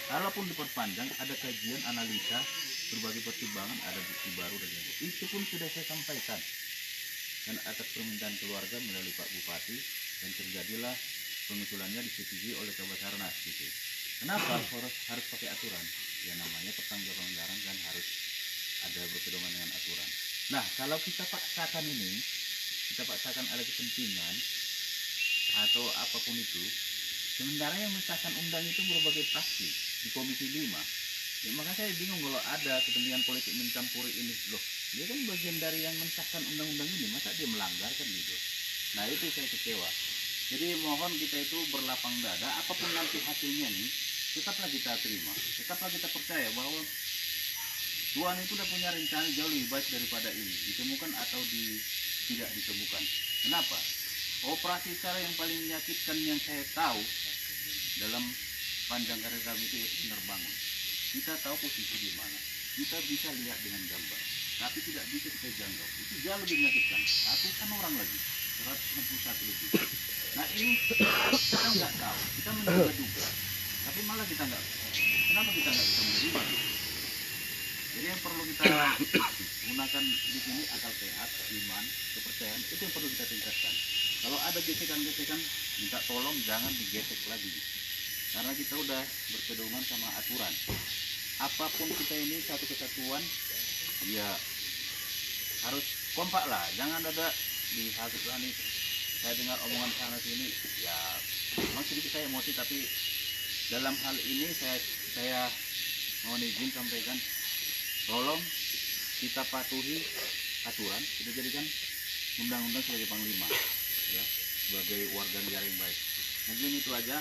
Kalaupun diperpanjang, ada kajian, analisa, berbagai pertimbangan, ada bukti baru dan lain-lain. Itu pun sudah saya sampaikan. Dan atas permintaan keluarga melalui Pak Bupati, dan terjadilah pengusulannya disetujui oleh Kabasarnas gitu. Kenapa harus pakai aturan? Ya namanya pertanggungjawaban anggaran kan harus ada berpedoman dengan aturan. Nah, kalau kita paksakan ini, kita paksakan ada kepentingan atau apapun itu, sementara yang mensahkan undang itu berbagai fraksi di Komisi 5. Ya makanya saya bingung kalau ada kepentingan politik mencampuri ini. Loh, dia kan bagian dari yang mensahkan undang-undang ini, masa dia melanggar kan gitu. Nah itu saya kecewa. Jadi mohon kita itu berlapang dada, apapun nanti hasilnya nih, tetaplah kita terima, tetaplah kita percaya bahwa Tuhan itu sudah punya rencana jauh lebih baik daripada ini, ditemukan atau tidak ditemukan. Kenapa? Operasi cara yang paling menyakitkan yang saya tahu dalam panjang karir kami itu yaitu penerbangan. Kita tahu posisi di mana, kita bisa lihat dengan gambar, tapi tidak bisa kita jangkau. Itu jauh lebih menyakitkan. Ratusan orang lagi, 161 lebih. Nah ini kita nggak tahu, kita menduga-duga, tapi malah kita nggak. Kenapa kita nggak bisa menerima?
Jadi yang perlu kita gunakan di sini akal sehat, iman, kepercayaan, itu yang perlu kita tingkatkan. Kalau ada gesekan-gesekan, minta tolong jangan digesek lagi. Karena kita udah berpedoman sama aturan. Apapun kita ini satu kesatuan, ya harus kompak lah. Jangan ada dihasut-hasut. Saya dengar omongan sana sini, ya memang sedikit saya emosi, tapi dalam hal ini saya mohon izin sampaikan, tolong kita patuhi aturan, kita jadikan undang-undang sebagai panglima, ya, sebagai warga negara yang baik. Mungkin itu aja.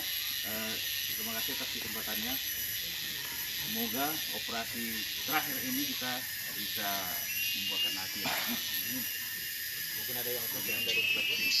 Terima kasih atas kesempatannya. Semoga operasi terakhir ini kita bisa membuahkan hasil. Mungkin ada yang dari sebelumnya.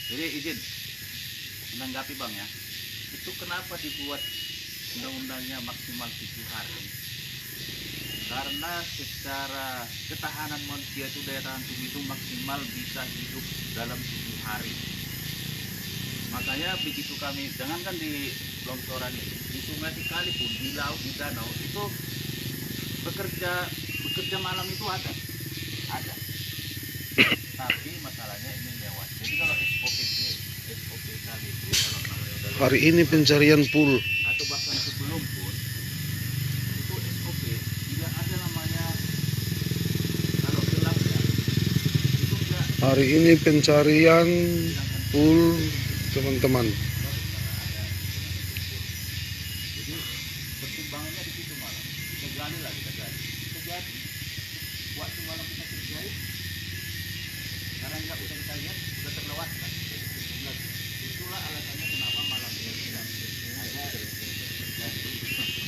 Jadi izin menanggapi Bang ya, itu kenapa dibuat undang-undangnya maksimal 7 hari? Karena secara ketahanan manusia itu, daya tahan tubuh itu maksimal bisa hidup dalam 7 hari. Makanya begitu kami, jangankan di longsoran ini, di sungai sekalipun, di laut, di danau, itu bekerja malam itu ada. Tapi masalahnya ini lewat. Jadi kalau SOP kali itu, kalau namanya udah lewat,
Hari ini pencarian full.
atau bahkan sebelum pun, itu SOP tidak ada namanya, kalau gelap ya, itu enggak.
Hari ini pencarian full, teman-teman.
Jadi pertimbangannya di situ malam. Kita gali lah, kita gali. Waktu malam kita kerjain, karena nggak udah kita lihat, udah terlewatkan. Itulah alasannya kenapa malam ini tidak ada terjadi.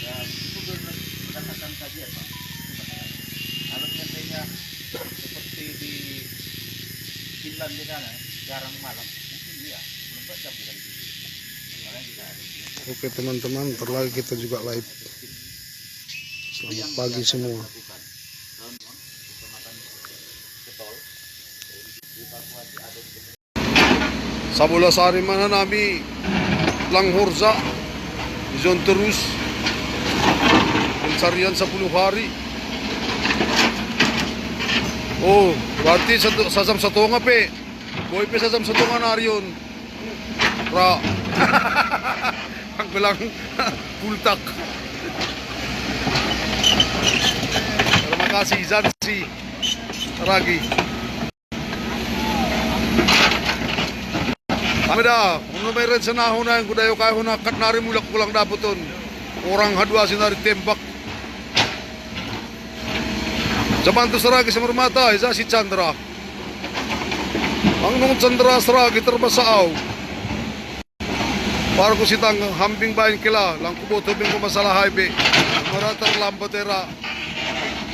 Dan itu berdasarkan kajian Pak. Kalau seandainya seperti di Finland di sana, jarang malam, mungkin iya, belum jam kita di situ. Makanya kita ada.
Oke teman-teman, ntar lagi kita juga live. Selamat pagi semua. Sabola sari mana nami Langhorza Zon terus pencarian 10 hari. Oh, berarti sasam satonga pe. Boy pe sasam satonga narion. Ra. Ang bilang pultak. Terima kasih Zansi Ragi. Kami dah, kung may red sa nahuna yung kudayo kayo na katnari mulak pulang daputon. Orang hadwa sinari tembak. Zaman tu Saragi sa Marmata, isa si Chandra. Ang nung Chandra Saragi terbasaaw. Para ko sitang hambing bayan kila, lang kubotobing ko masalahay be. Maratar lambatera.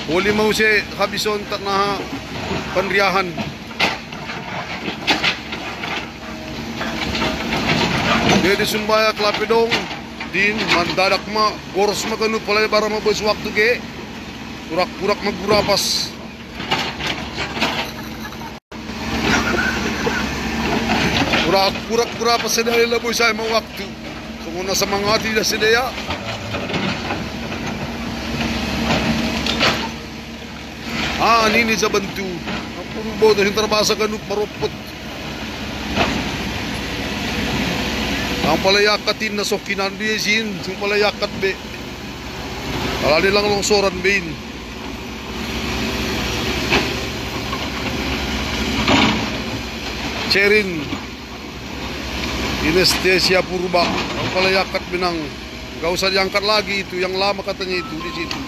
Huli mo si Habison tak na panriyahan. Dia Sumbaya Klapidong din mandadak ma boros magano pala para mabos waktu ke kurak-kurak magurapas. Kurak-kurak gurapas sa dahil laboy sa mga waktu. Kung una sa mga hati na siya Nini sa bantu. Ang purbo to hintrabasa kanuk maropot. Ang palayakatin na sokinan biyesin, ang palayakat be. Wala nilang longsoran bin. Cherin. Inestesia purba. Ang palayakat binang. Gak usah diangkat lagi itu, yang lama katanya itu di situ.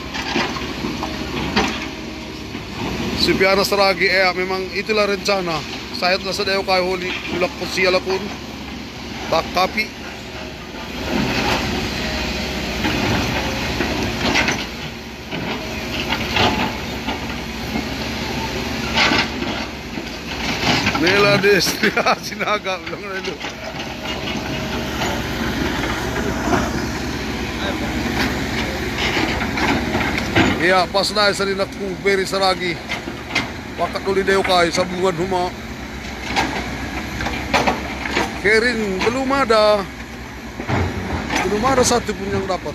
Supiana Saragi, memang itulah rencana. Saya telah sedaya kay holi ulak po siya lakon. Tak kapi. Nela Destria sinaga ulang na ito. Iya, pas na sa rin ako Peri Saragi. Wakat ulit dayo kay sa bungan huma. Kerin, belum ada satu pun yang dapat.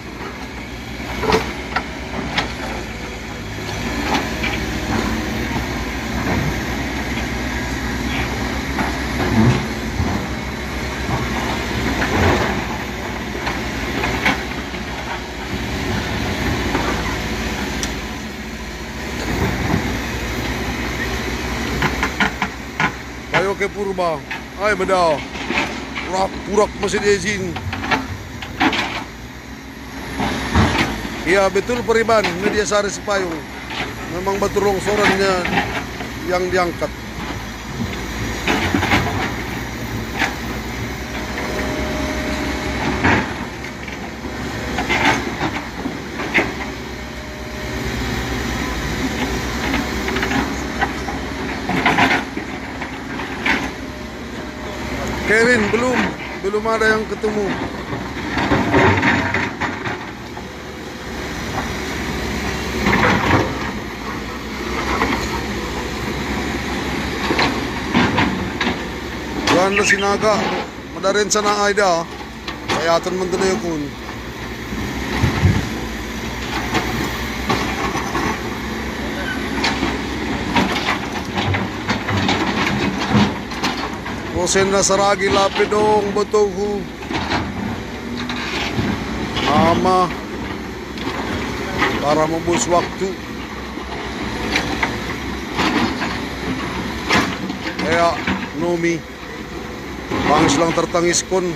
Ayo ke Purba, ay bedaw. Purak masih diizin. Iya betul Periban, media Sari Sipayung. Memang betul longsorannya yang diangkat. Kevin belum ada yang ketemu. Juan Sinaga, madarin sana Aida, kaya aton man tuloy kun. Kosen na Saragi lapidong botohu. Ama para membus waktu. Kaya Nomi bangis lang tertangis kon.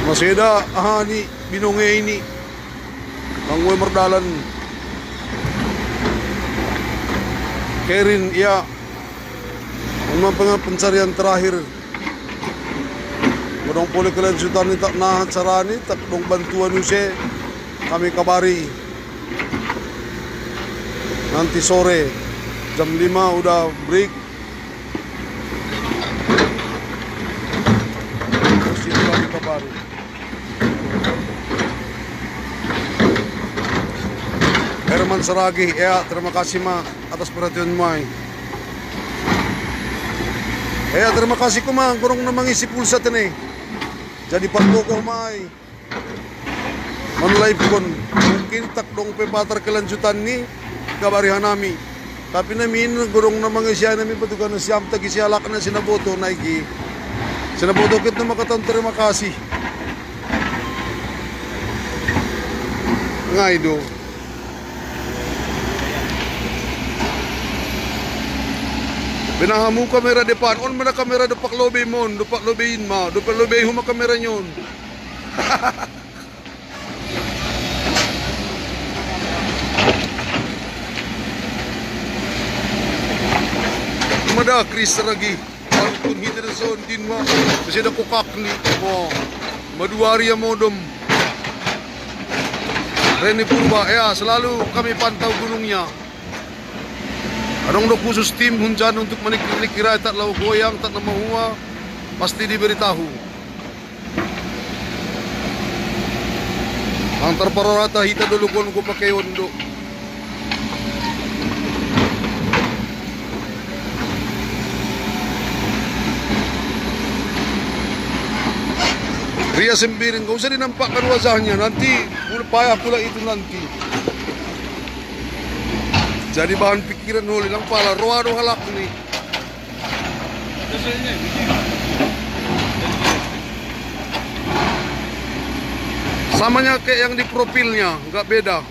Masih ada ni binunge ini ang merdalan Kerin ya mga pencarian terakhir Bodong puli kelanjutan ni tak nahan sarani tak dong bantuan use kami kabari nanti sore jam 5 udah break terus itu kami kabari. Herman Saragi, ya terima kasih ma atas perhatian mai. Ya terima kasih ko ma, kurang na mangisi pulsa tani. Jadi pagkokoh mai. On live kon, mungkin tak dong pepatar kelanjutan ni kabarihan nami. Tapi namin gurong na mangisi nami patukan na siyam tagi sialak na sinaboto naiki. Sinaboto kit na makatang terima kasih. Ngaido. Binahamu kamera depan, on mana kamera depak lobe mon, depak lobein ma, depak lobe huma kamera nyon. Mada Chris lagi, walaupun kita ada zon din ma, masih ada kokakli, mo, maduari ya modom. Reni Purba, ya selalu kami pantau gunungnya. Anong khusus tim hunjan untuk menikira tak lau goyang tak nama huwa pasti diberitahu. Ang terparorata hita dulu kon ko pakai ondo. Dia sembiring, gak usah dinampakkan wajahnya, nanti payah pula itu nanti. Jadi bahan pikiran huli lang pala, roa do halak nih. Samanya kayak yang di profilnya, nggak beda.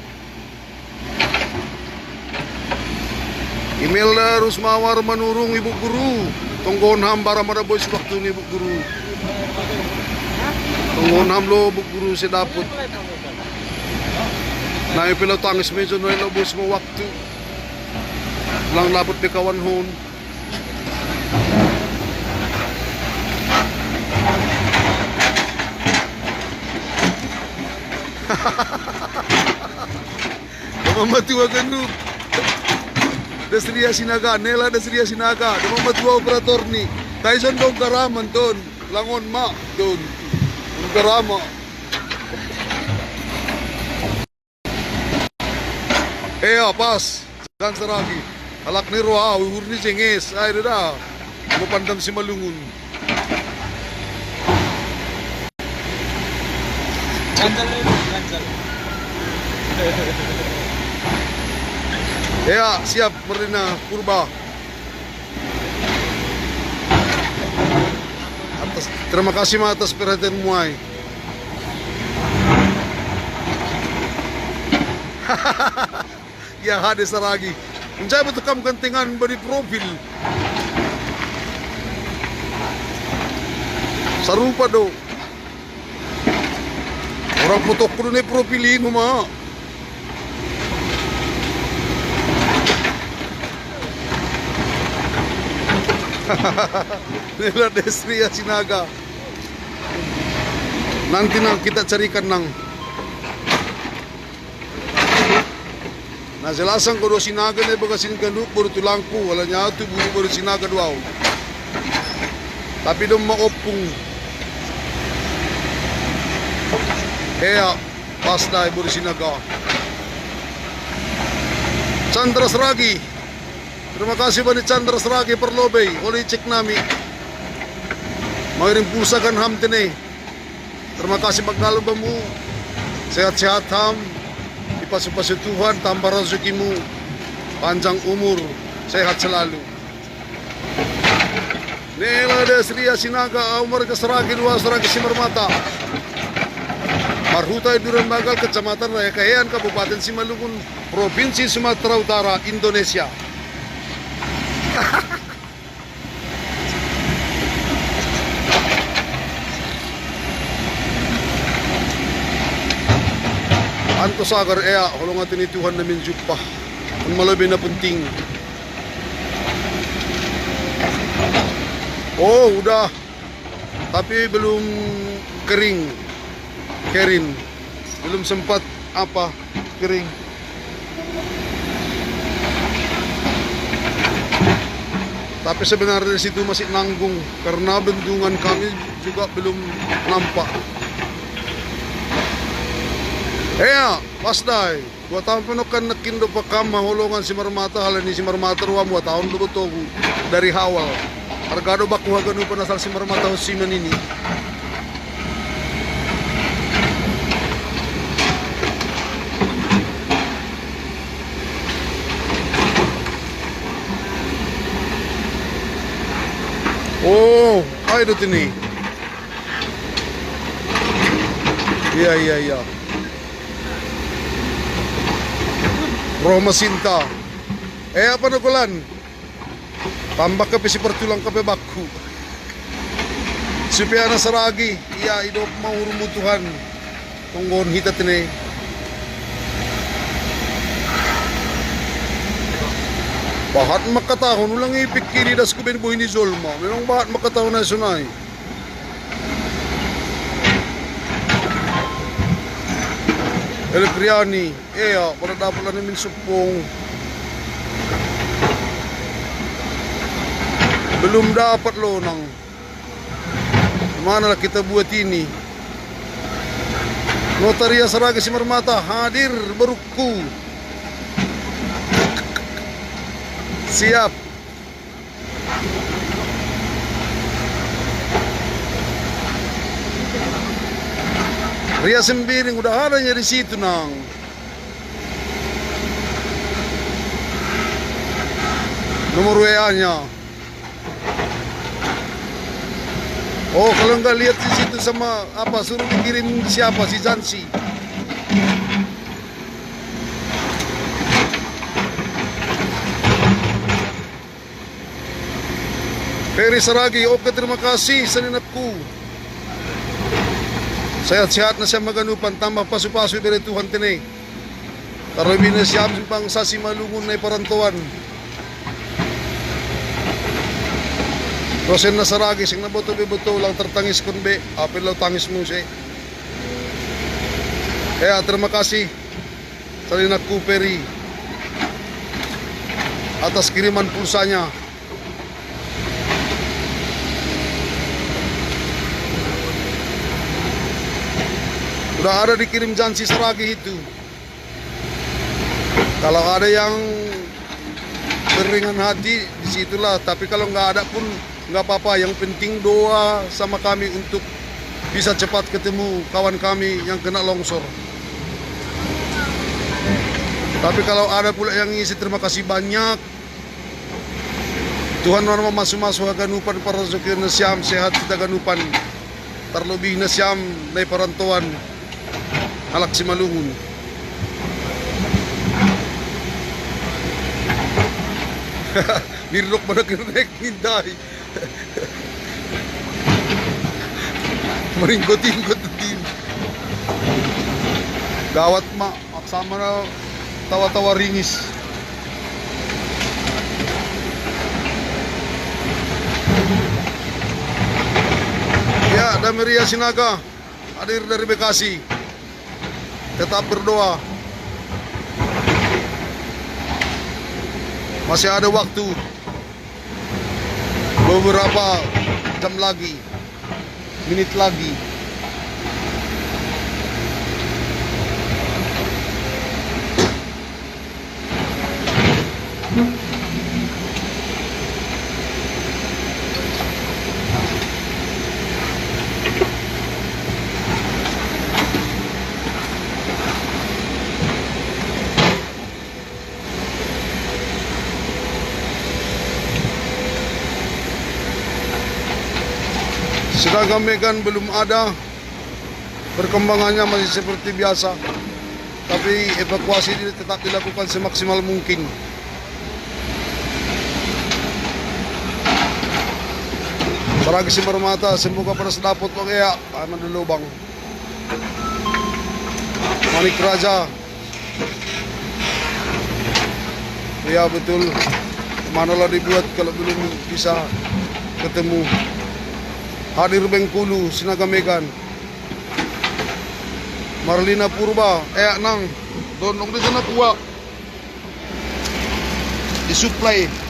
Email harus mawar menurung ibu guru. Tonggon hambara mana boys waktu ini ibu guru. Tonggon ham lo ibu guru saya dapet. Nah ipila tangis medyo no ilo boys mo waktu. Lang dapat di kawan hon. Mamatua ganun. Desria Sinaga, Nela Desria Sinaga, mamatua operator ni. Tyson dong karaman don, langon ma don. Karama. Pas. Kan saragi. Alak ni roa, uhur ni cengis. Ay dah. Mo pandam si malungun.
Ganjal na yun, ganjal.
Siap Marina Purba. Terima kasih atas perhatian muai. Ya hadis lagi. Mencari betul kamu kentingan beri profil. Sarupa do. Orang foto kudu ne profilin mah. Nila Desria Sinaga. Nanti nang kita carikan nang. Nah jelasan ko do Sinaga ne baga siniganduk baru tulangku wala nya tu buru baru Sinaga duaw. Tapi dong maopung. Pas na baru Sinaga. Chandra Sragi. Terima kasih banyak Chandra Sragi perlobay. Oleh cek nami. Mengirim pulsa kan ham tene. Terima kasih bagalo bamu. Sehat-sehat ham. Dipasu-pasu Tuhan tambah rezekimu. Panjang umur. Sehat selalu. Nela Desria Sinaga Umar ke Sragi dua Sragi Simarmata. Marhuta Duren Bagal Kecamatan Raya Kayan Kabupaten Simalungun Provinsi Sumatera Utara Indonesia. Anto sagar holongan tini Tuhan namin jumpa. Ang malabay na penting. Oh, udah. Tapi belum kering. Belum sempat kering. Tapi sebenarnya di situ masih nanggung karena bendungan kami juga belum nampak. Pasday. 2 tahun penukan nakindo pa kam mahulungan si Marmata halani si Marmata ruam 2 tahun lubutogu dari hawal. Argado bakuha ganu panasal si Marmata husiman ini. Oh, ayo ini. Iya. Roma Sinta. Apa nakulan? Tambah ke si pertulang kape baku. Supiana Saragi. Iya, idop mau Tuhan. Tunggon hitat ini. Bahat makatahon ulang ipikiri das kubin buhin ni Zolma. Memang bahat makatahon na sunay. El Priani, pada dapat lang namin supong. Belum dapat lo nang. Mana lah kita buat ini? Notaria Sragi Simarmata hadir beruku. Siap. Ria Sembiring udah adanya di situ nang. Nomor WA-nya. Oh, kalau nggak lihat di situ sama apa suruh dikirim siapa si Jansi. Ferry Saragi, oke terima kasih saninapku. Sehat-sehat na siya maganupan, tambah pasu-pasu dari Tuhan tene. Tarabin na siya simpang sasi malungun na parantuan. Rosen na Saragi, sing naboto-biboto lang tertangis kun be, apel lang tangis mo siya. Kaya terima kasih saninapku Ferry atas kiriman pulsanya. Udah ada dikirim Jansi Saragi itu. Kalau ada yang beringan hati disitulah. Tapi kalau nggak ada pun nggak apa-apa. Yang penting doa sama kami untuk bisa cepat ketemu kawan kami yang kena longsor. Tapi kalau ada pula yang ngisi terima kasih banyak. Tuhan norma masuk-masuk ganupan para rezeki nasyam sehat kita ganupan. Terlebih nasyam dari perantauan. Alak si Malungun. Nirok pada kinek nindai. Meringgot-inggot din. Gawat mak, sama na tawa-tawa ringis. Ya, Damiria Sinaga hadir dari Bekasi. Tetap berdoa. Masih ada waktu. Beberapa jam lagi. Menit lagi. Sedangkan Megan belum ada, perkembangannya masih seperti biasa. Tapi evakuasi ini tetap dilakukan semaksimal mungkin. Saragi si Marmata, semoga pada sedapot pagaya, aman di lubang. Manik Raja. Ya betul, manalah dibuat kalau belum bisa ketemu. Hadir Bengkulu, Sinaga Megan. Marlina Purba, nang, donong di sana kuwa. Disupply.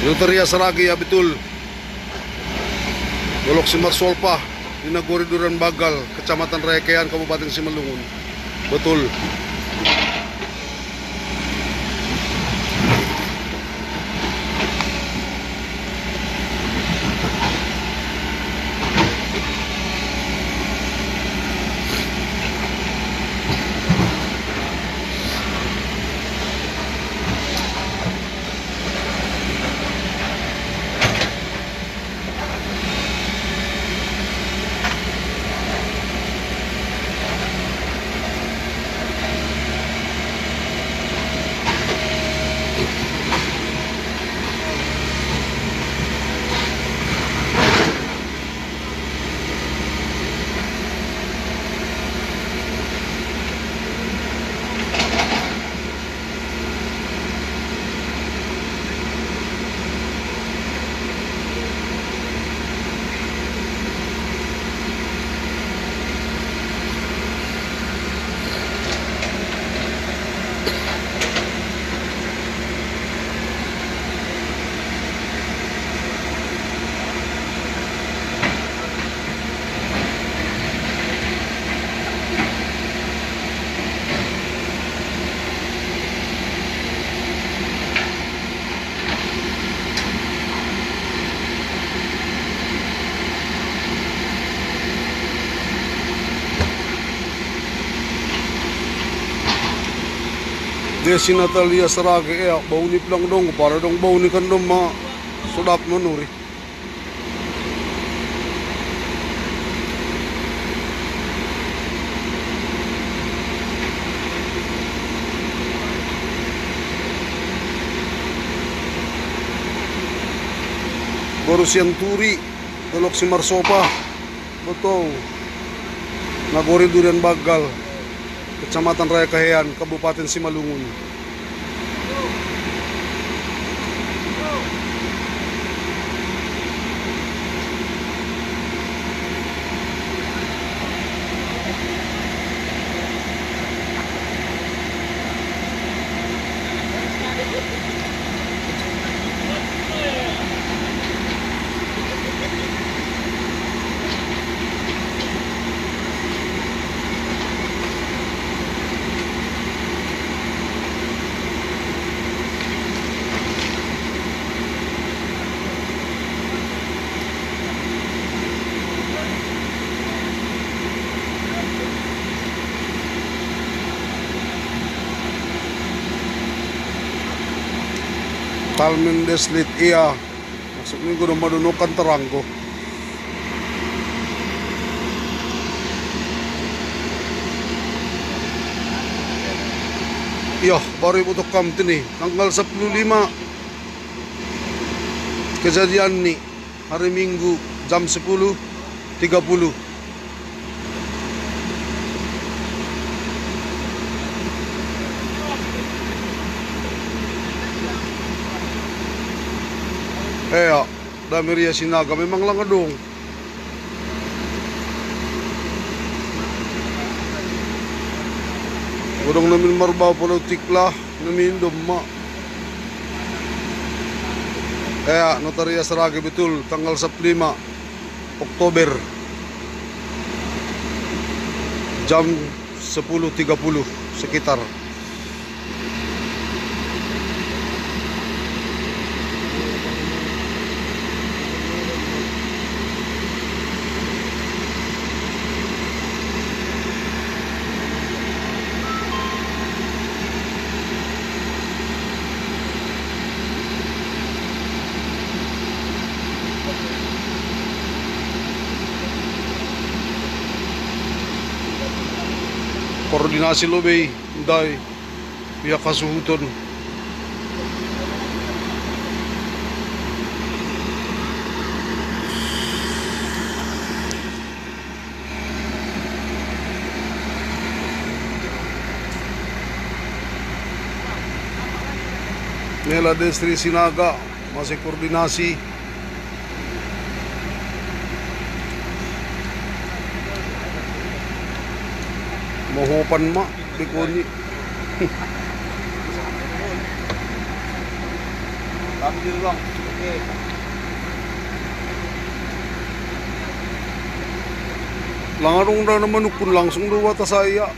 Yuteria Saragi, ya betul. Golok Simar Solpa, Dinagori Duran Bagal, Kecamatan Rekean, Kabupaten Simalungun. Betul. Desi Natalia Sarage bau ni pelang dong para dong bau ni kan dong ma sudap menuri. Baru siang turi telok si Marsopa betul Nagori Durian Bagal, Kecamatan Raya Kahean, Kabupaten Simalungun. Talmin deslit iya masuk minggu na madunukan teranggo. Iya, baru ibu kam nih tanggal 15 kejadian nih hari Minggu jam 10.30. Ya, Damiria Sinaga memang langadong. Udang namin marbaw politik lah, namin doma. Notaria Sarage betul, tanggal 15 Oktober jam 10.30 sekitar. Koordinasi lobe dai pihak kasuhuton. Nela Destri Sinaga masih koordinasi. Mohopan mak bikoni. Ambil bang. Oke. Langarong na naman ukun langsung dua ta saya.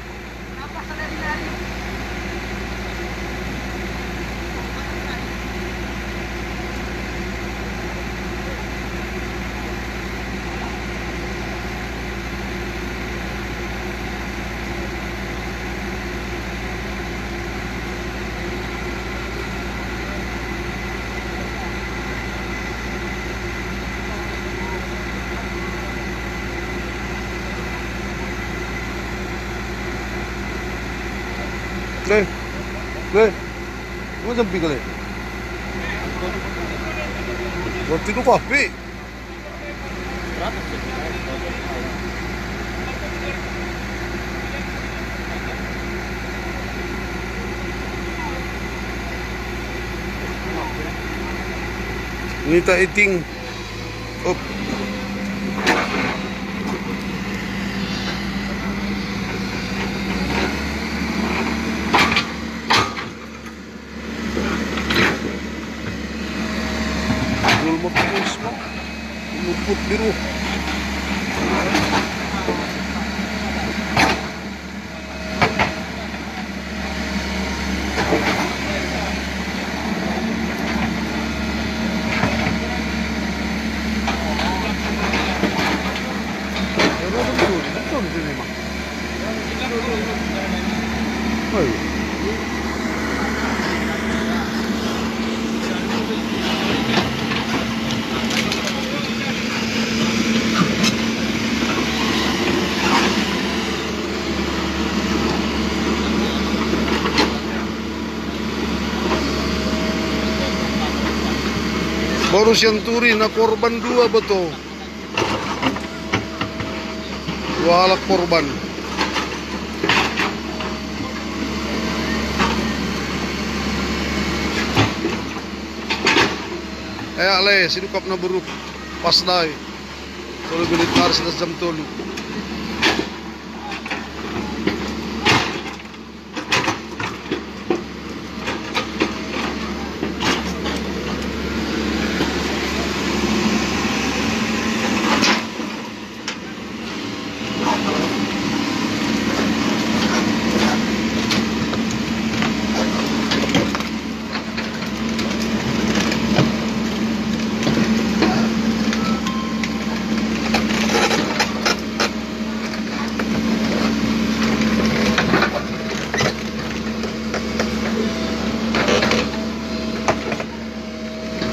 Le, macam pi kali. Roti tu kafe. Nita eating. Up. Luput biru. Betul di sini mah. Baru Sianturi na korban 2 ba to? 2 halak korban. Ale, sinukap na buruk. Pasday. Tuloy bilit maras na jam tolo.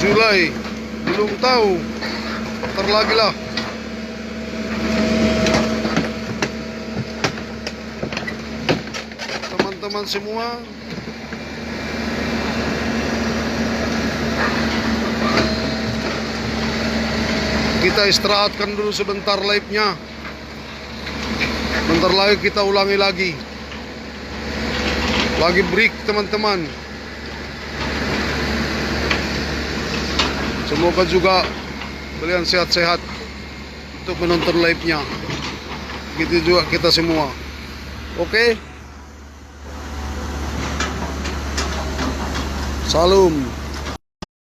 Julai, belum tahu. Ntar lagi lah. Teman-teman semua, kita istirahatkan dulu sebentar live-nya. Bentar lagi kita ulangi lagi. Lagi break teman-teman. Semoga juga kalian sehat-sehat untuk menonton live-nya. Gitu juga kita semua. Oke? Salam.